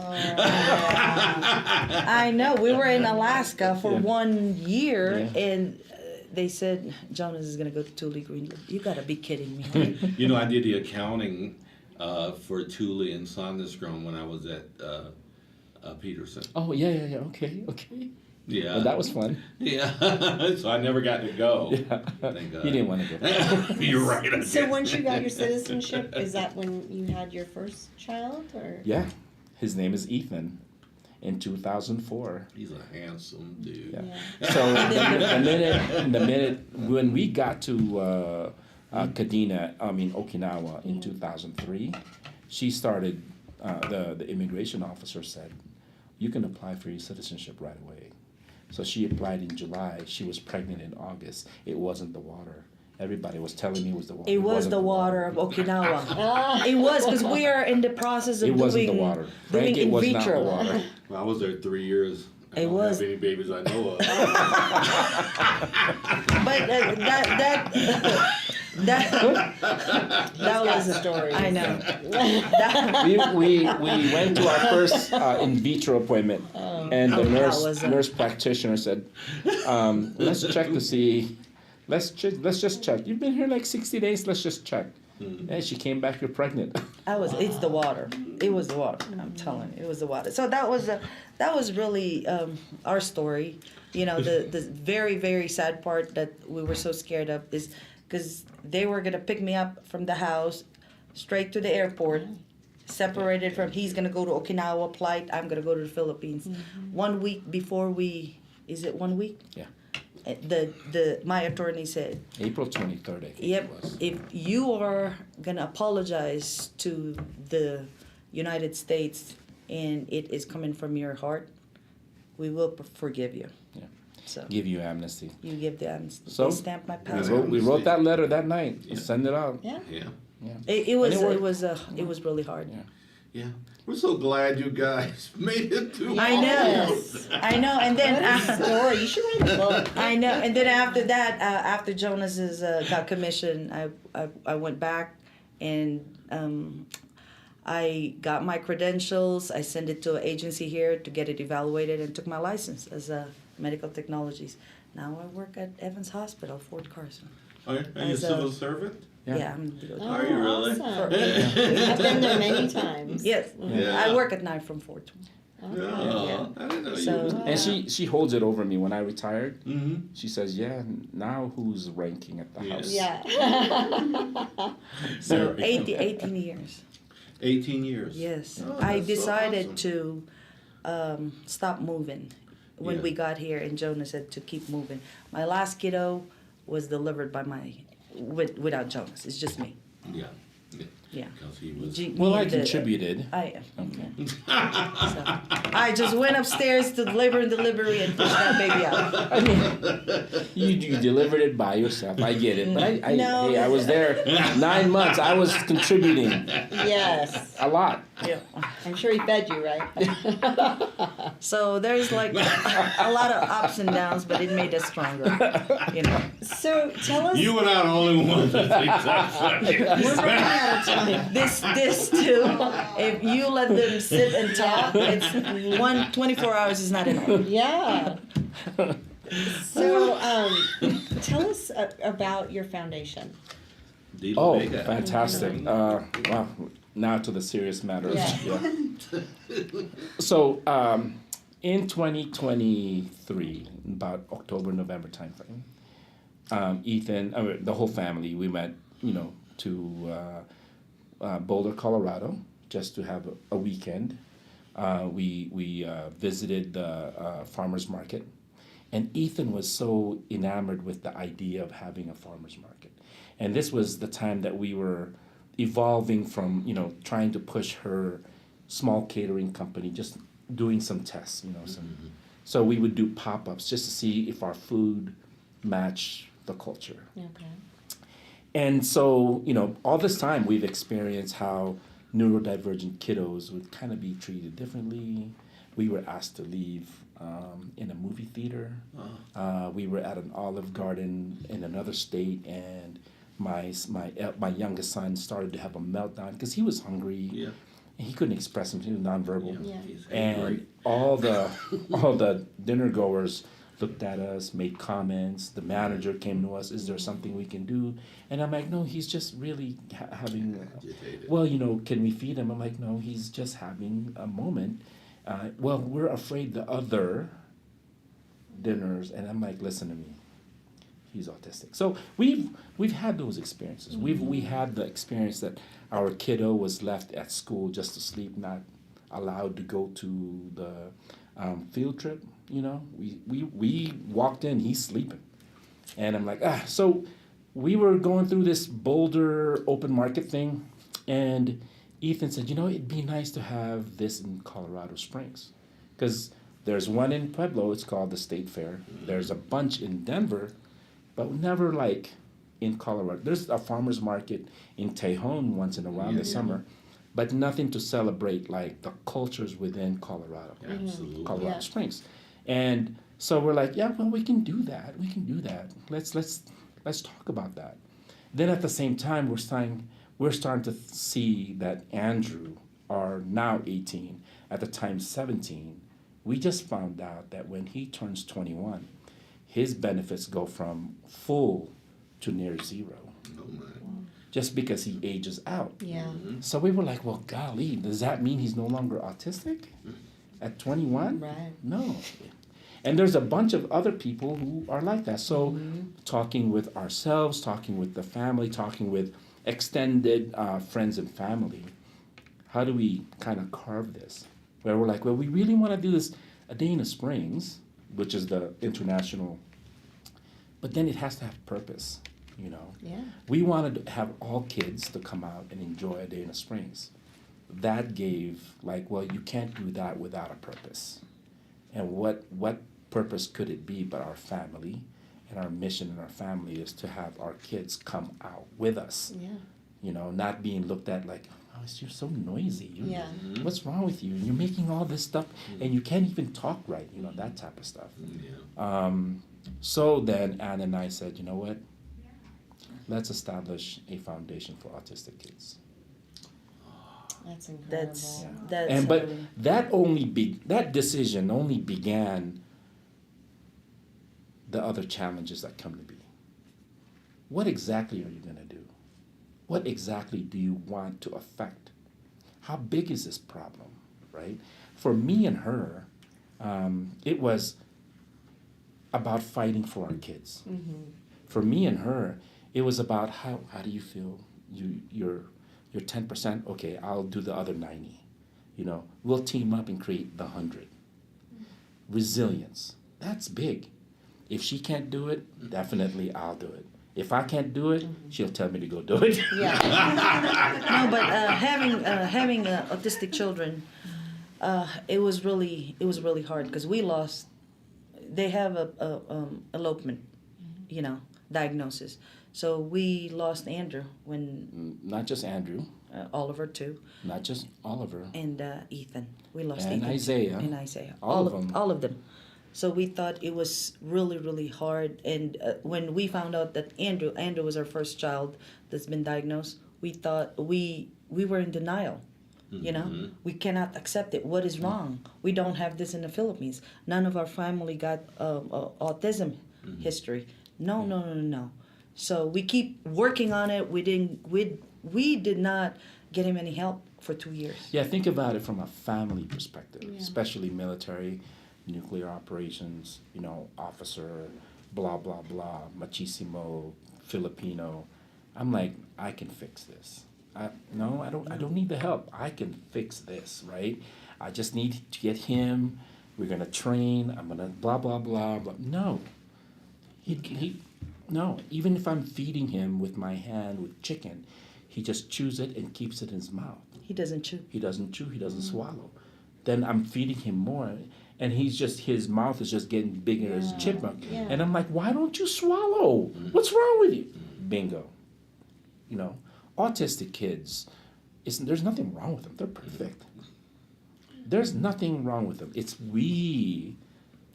I know. We were in Alaska for 1 year, and they said, Jonas is going to go to Thule, Greenland. You got to be kidding me. I did the accounting for Thule and Sonderstrom when I was at Peterson. Oh, yeah. Okay. Yeah. Well, that was fun. Yeah. So I never got to go. Yeah. Thank God. You didn't want to go. You're right. So once you got your citizenship, is that when you had your first child, or? Yeah. His name is Ethan. In 2004. He's a handsome dude. Yeah. So the minute when we got to Okinawa in 2003, she started. The immigration officer said, "You can apply for your citizenship right away." So she applied in July. She was pregnant in August. It wasn't the water. Everybody was telling me it was the water. It was the water of Okinawa. It was because we are in the process of wasn't the water. Frank, doing in was vitro. not the water. Well, I was there 3 years. I don't was. have any babies I know of. But That was a story. I know. we went to our first in vitro appointment, and the nurse practitioner said, "Let's check to see. Let's just check. You've been here like 60 days. Let's just check." And she came back, "You're pregnant." It's the water. It was the water. I'm telling you, it was the water. So that was really our story. You know, the very, very sad part that we were so scared of is because they were gonna pick me up from the house, straight to the airport, separated from. He's gonna go to Okinawa flight. I'm gonna go to the Philippines. 1 week before is it 1 week? Yeah. My attorney said, April 23rd, I think yep, it was. if you are gonna apologize to the United States and it is coming from your heart, we will forgive you. Yeah. So Give you amnesty. you give the amnesty. So they stamped my We passport. wrote that letter that night. Send it out. Yeah. It was And it it was really hard. Yeah. Yeah. We're so glad you guys made it through. I know, I know, and then Story. You should write a book. I know, and then after that, after Jonas's got commissioned, I went back and I got my credentials. I sent it to an agency here to get it evaluated and took my license as a medical technologist. Now I work at Evans Hospital, Fort Carson. Are you a As a- civil servant? Yeah, I'm the Are you really? Awesome. I've been there many times. Yes, Yeah. I work at night from 4 to. Yeah. I didn't know So- you. And she holds it over me when I retired. Mm-hmm. She says, "Yeah, now who's ranking at the Yeah. house?" Yeah. So 18 years. 18 years. Yes, Oh, I that's so decided awesome. to stop moving when Yeah. we got here, and Jonas said to keep moving. My last kiddo was delivered by without Jonas. It's just me. Yeah. Yeah. Because he was. Well, I Me and the- contributed. I am. Okay. So, I just went upstairs to labor and delivery and pushed that baby out. I mean, you delivered it by yourself. I get it, but No. I was there 9 months. I was contributing Yes. a lot. Yeah. I'm sure he fed you, right? So there's like a lot of ups and downs, but it made us stronger. You know. So tell us. You were not the only one to think that. We're running out of time. This too. If you let them sit and talk, it's 24 hours is not enough. Yeah. So tell us about your foundation. Oh, fantastic. Wow. Now to the serious matters. Yeah. So, in 2023, about October, November timeframe, Ethan, the whole family, we went, to Boulder, Colorado, just to have a weekend. We visited the farmers market, and Ethan was so enamored with the idea of having a farmers market. And this was the time that we were evolving from, trying to push her small catering company, just doing some tests, So we would do pop-ups just to see if our food matched the culture. Okay. And so, all this time we've experienced how neurodivergent kiddos would kind of be treated differently. We were asked to leave in a movie theater. We were at an Olive Garden in another state, and my youngest son started to have a meltdown because he was hungry. Yeah. And he couldn't express himself. He was nonverbal. Yeah. He's And angry. all the dinner goers looked at us, made comments. The manager came to us, "Is there something we can do?" And I'm like, "No, he's just really having, Agitated. well, can we feed him?" I'm like, "No, he's just having a moment." Well, we're afraid the other dinners, and I'm like, "Listen to me, he's autistic." So we've had those experiences. We had the experience that our kiddo was left at school just to sleep, not allowed to go to the field trip. We walked in, he's sleeping, and I'm like, So we were going through this Boulder open market thing, and Ethan said, it'd be nice to have this in Colorado Springs, because there's one in Pueblo. It's called the State Fair. There's a bunch in Denver, but never like in Colorado. There's a farmer's market in Tejon once in a while in the summer, but nothing to celebrate like the cultures within Colorado. Absolutely. Colorado Yeah. Springs. And so we're like, yeah, well, we can do that. We can do that. Let's talk about that. Then at the same time, we're starting to see that Andrew, are now 18, at the time 17, we just found out that when he turns 21, his benefits go from full to near zero. Oh my. Just because he ages out. Yeah. So we were like, well, golly, does that mean he's no longer autistic at 21? Right. No. And there's a bunch of other people who are like that. So talking with ourselves, talking with the family, talking with extended friends and family, how do we kind of carve this? Where we're like, well, we really want to do this a day in the Springs, which is the international, but then it has to have purpose, you know? Yeah. We wanted to have all kids to come out and enjoy a day in the Springs. That gave, like, well, you can't do that without a purpose. And what purpose could it be but our family? And our mission in our family is to have our kids come out with us. Yeah. You know, not being looked at like, oh, you're so noisy. Yeah. What's wrong with you? You're making all this stuff and you can't even talk right, you know, that type of stuff. Yeah. So then Ann and I said, you know what? Let's establish a foundation for autistic kids. That's incredible. That's And but that decision only began the other challenges that come to be. What exactly are you going to do? What exactly do you want to affect? How big is this problem, right? For me and her, it was about fighting for our kids. For me and her, it was about how do you feel? You're 10%, okay, I'll do the other 90. You know, we'll team up and create the 100. Resilience, that's big. If she can't do it, definitely I'll do it. If I can't do it, she'll tell me to go do it. Yeah. No, but having autistic children, it was really hard because we lost. They have a elopement, you know, diagnosis. So we lost Andrew when Not just Andrew, Oliver too, not just Oliver, and Ethan. We lost and Ethan Isaiah. and Isaiah. All of them. All of them. So we thought it was really, really hard. And when we found out that Andrew was our first child that's been diagnosed, we thought we were in denial. You know, we cannot accept it. What is wrong? We don't have this in the Philippines. None of our family got autism history. No. So we keep working on it. We did not get him any help for 2 years. Yeah, think about it from a family perspective, especially military, nuclear operations, you know, officer, blah, blah, blah, machismo, Filipino. I'm like, I can fix this. I don't need the help. I can fix this, right? I just need to get him. We're going to train. I'm going to blah, blah, blah, blah. No. No. Even if I'm feeding him with my hand with chicken, he just chews it and keeps it in his mouth. He doesn't chew. He doesn't chew. He doesn't swallow. Then I'm feeding him more, and his mouth is just getting bigger as a chipmunk. Yeah. And I'm like, why don't you swallow? What's wrong with you? Bingo. You know, autistic kids, there's nothing wrong with them. They're perfect. There's nothing wrong with them. It's we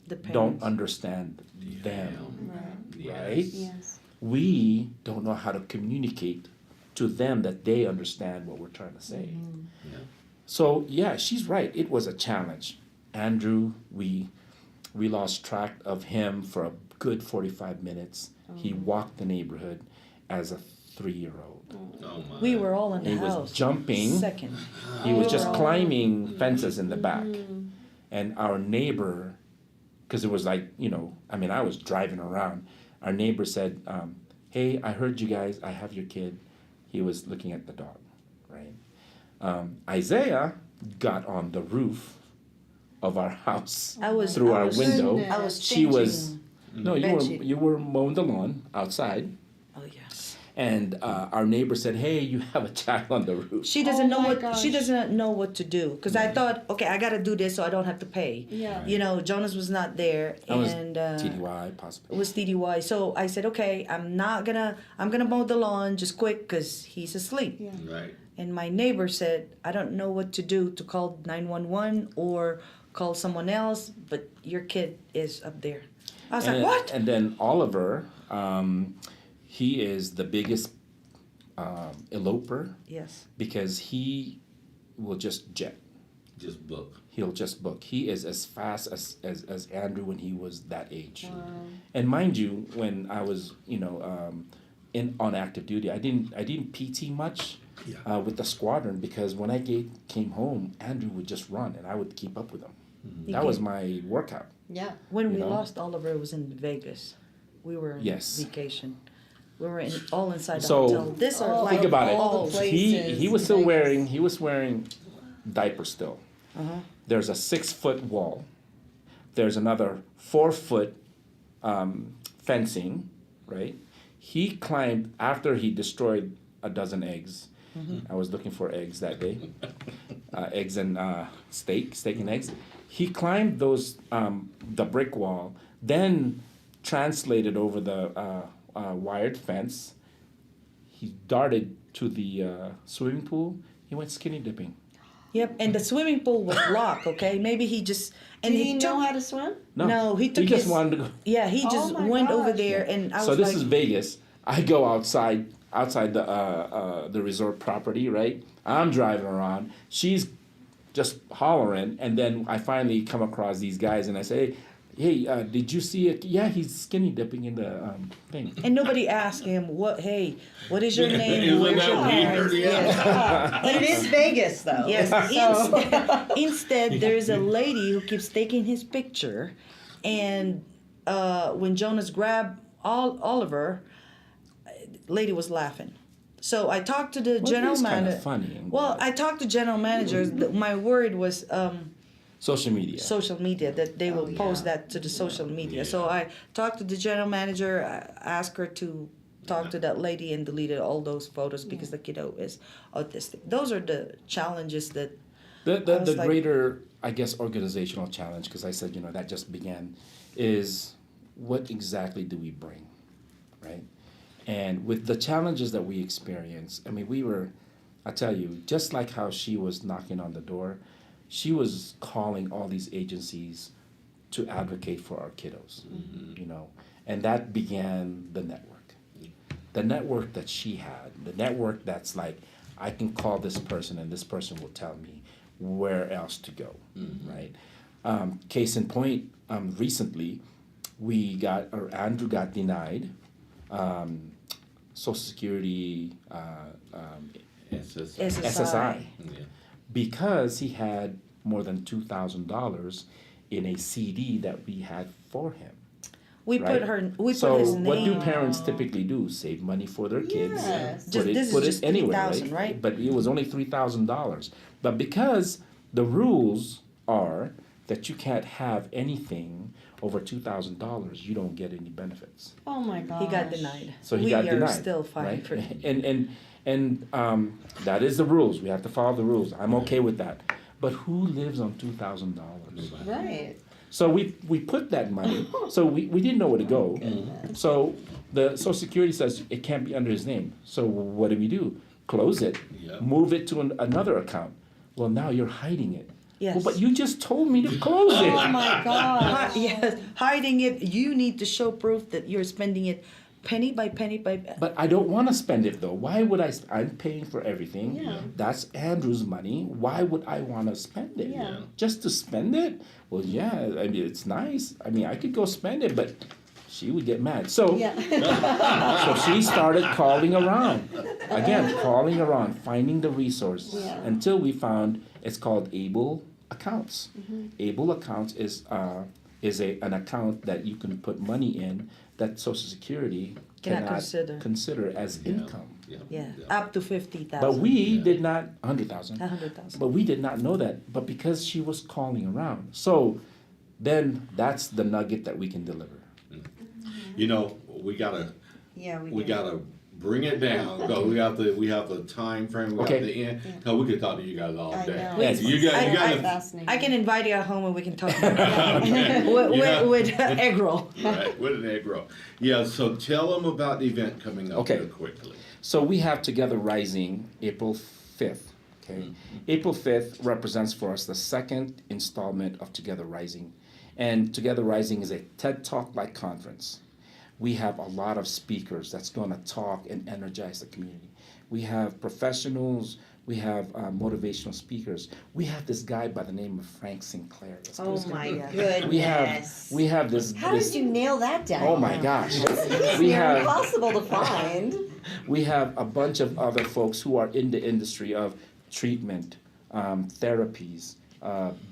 The parents. don't understand them, right? Yes. We don't know how to communicate to them that they understand what we're trying to say. So yeah, she's right. It was a challenge. Andrew, we lost track of him for a good 45 minutes. He walked the neighborhood as a 3-year-old. Oh my. We were all in the He house. was jumping. Second. He was just climbing fences in the back. And our neighbor, because it was like, you know, I mean, I was driving around. Our neighbor said, hey, I heard you guys, I have your kid. He was looking at the dog, right? Isaiah got on the roof of our house through our window. I was She was, changing no, bedsheet. you were mowing the lawn outside. Oh yes. And our neighbor said, hey, you have a child on the roof. She doesn't know my what gosh. she doesn't know what to do because I thought, okay, I gotta do this so I don't have to pay. Yeah. You know, Jonas was not there, That was and TDY, possibly. it was TDY. So I said, okay, I'm gonna mow the lawn just quick because he's asleep. Yeah. Right. And my neighbor said, I don't know what to do to call 911 or call someone else, but your kid is up there. I was like, what? And then Oliver, he is the biggest eloper Yes. because he will just jet. Just book. He'll just book. He is as fast as Andrew when he was that age. And mind you, when I was on active duty, I didn't PT much with the squadron because when I came home, Andrew would just run and I would keep up with him. That was my workout. Yeah. When we know? lost Oliver, it was in Vegas. We were on Yes. vacation. We were all inside the So, hotel. This are Think like about all it. the He places was in still Vegas. he was wearing diapers still. There's a 6-foot wall. There's another 4-foot fencing, right? He climbed after he destroyed a dozen eggs. I was looking for eggs that day, eggs and steak and eggs. He climbed those the brick wall, then translated over the wired fence. He darted to the swimming pool. He went skinny dipping. Yep, and the swimming pool was locked. Okay, maybe he just and Did he know took, how to swim? No, he took He just his- wanted to go. Yeah, he just my went over gosh. there, and I So was this like, is Vegas. I go outside the resort property, right? I'm driving around. She's just hollering, and then I finally come across these guys, and I say, "Hey, did you see it? Yeah, he's skinny dipping in the thing." and nobody asked him what. Hey, what is your name? Isn't Where's that your weird? parents? Yeah. But it is Vegas, though. Yes. So- Instead, there's a lady who keeps taking his picture, and when Jonas grabbed Oliver, lady was laughing. So I talked to the general it's kinda manager. funny and Well, good. I talked to general managers. My word was Social media. social media, that they will Oh, post yeah. that to the social media. So I talked to the general manager, I asked her to talk to that lady and deleted all those photos because the kiddo is autistic. Those are the challenges that The I was like- greater, I guess, organizational challenge, because I said, that just began, is what exactly do we bring, right? And with the challenges that we experience, I mean, I tell you, just like how she was knocking on the door, she was calling all these agencies to advocate for our kiddos, and that began the network. The network that she had, the network that's like, I can call this person and this person will tell me where else to go, right? Case in point, recently, Andrew got denied Social Security SSI Yeah. because he had more than $2,000 in a CD that we had for him. we Right? put So his name. what do parents typically do? Save money for their kids. Yes. Just- this is Put just it anywhere, $3,000, right? But it was only $3,000. But because the rules are that you can't have anything over $2,000, you don't get any benefits. Oh my gosh. He got denied. So he we got are denied. still fighting right? for him. And that is the rules. We have to follow the rules. I'm okay with that. But who lives on $2,000? Right. So we put that money. So we didn't know where to go. So the Social Security says it can't be under his name. So what do? Close it. Yep. Move it to another account. Well, now you're hiding it. Yes. Well, but you just told me to close it. Oh my gosh. Yes, hiding it. You need to show proof that you're spending it penny by penny by. But I don't want to spend it though. Why would I? I'm paying for everything. Yeah. That's Andrew's money. Why would I want to spend it? Yeah. Just to spend it? Well, yeah. I mean, it's nice. I mean, I could go spend it, but she would get mad. So, Yeah. so she started calling around. Again, calling around, finding the resource Yeah. until we found it's called Able Accounts. Able Accounts is an account that you can put money in that Social Security Cannot cannot consider. as income. Yeah, up to 50,000. But we did not 100,000. 100,000. But we did not know that. But because she was calling around, so then that's the nugget that we can deliver. We gotta Yeah, we gotta bring it down because we have the time frame. We Okay. have the end. Cause we could talk to you guys all I day. know. Yes. You got Fascinating. I can invite you at home and we can talk Yeah. with egg roll. right with an egg roll. Yeah. So tell them about the event coming up Okay. real quickly. So we have Together Rising April 5th. Okay, April 5th represents for us the second installment of Together Rising, and Together Rising is a TED Talk-like conference. We have a lot of speakers that's going to talk and energize the community. we have professionals, we have motivational speakers. We have this guy by the name of Frank Sinclair. Oh my goodness. We have this. How did you nail that down? Oh my gosh. We are impossible to find. We have a bunch of other folks who are in the industry of treatment, therapies,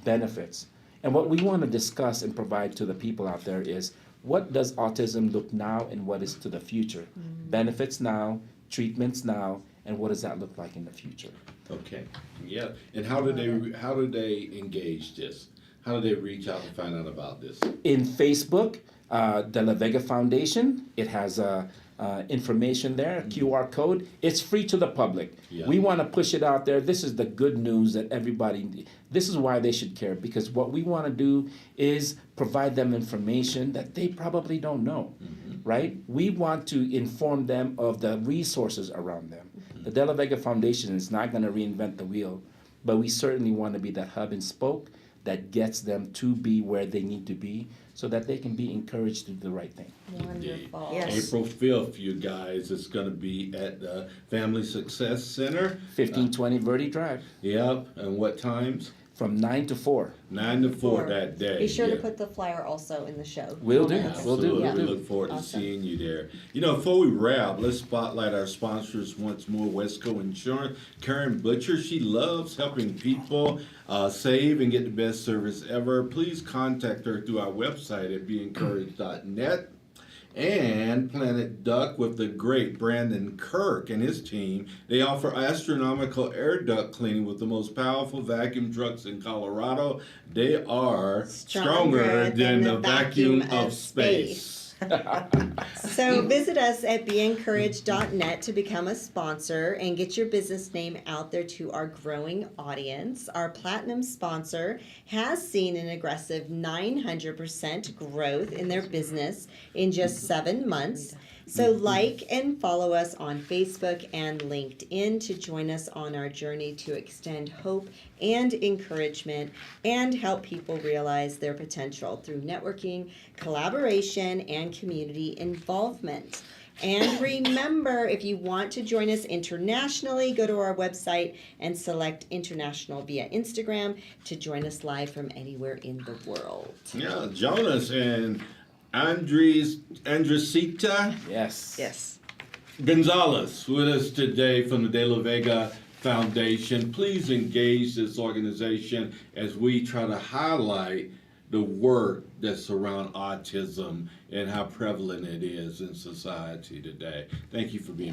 benefits. And what we want to discuss and provide to the people out there is, what does autism look now and what is to the future? Benefits now, treatments now, and what does that look like in the future? Okay, yeah. And how do they engage this? How do they reach out and find out about this? In Facebook, the La Vega Foundation, it has information there, QR code. It's free to the public. Yeah. We want to push it out there. This is the good news that this is why they should care, because what we want to do is provide them information that they probably don't know, right? We want to inform them of the resources around them. The De La Vega Foundation is not going to reinvent the wheel, but we certainly want to be that hub and spoke that gets them to be where they need to be so that they can be encouraged to do the right thing. Wonderful. Yes. April 5th, you guys, it's going to be at the Family Success Center. 1520 Verde Drive, Yep, and what times? from 9 to 4. 9 to 4 that day. Be sure to yeah. put the flyer also in the show. Will do. Absolutely. Will do. We look forward to seeing you there. You know, before we wrap, let's spotlight our sponsors once more. Wesco Insurance. Karen Butcher, she loves helping people save and get the best service ever. Please contact her through our website at beencouraged.net. And Planet Duct with the great Brandon Kirk and his team. They offer astronomical air duct cleaning with the most powerful vacuum trucks in Colorado. They are stronger than the vacuum of space. So visit us at beencouraged.net to become a sponsor and get your business name out there to our growing audience. Our platinum sponsor has seen an aggressive 900% growth in their business in just 7 months. So like and follow us on Facebook and LinkedIn to join us on our journey to extend hope and encouragement and help people realize their potential through networking, collaboration, and community involvement. And remember, if you want to join us internationally, go to our website and select International via Instagram to join us live from anywhere in the world. Yeah, Jonas and Andresita Yes. Gonzales with us today from the De La Vega Foundation. Please engage this organization as we try to highlight the work that's around autism and how prevalent it is in society today. Thank you for being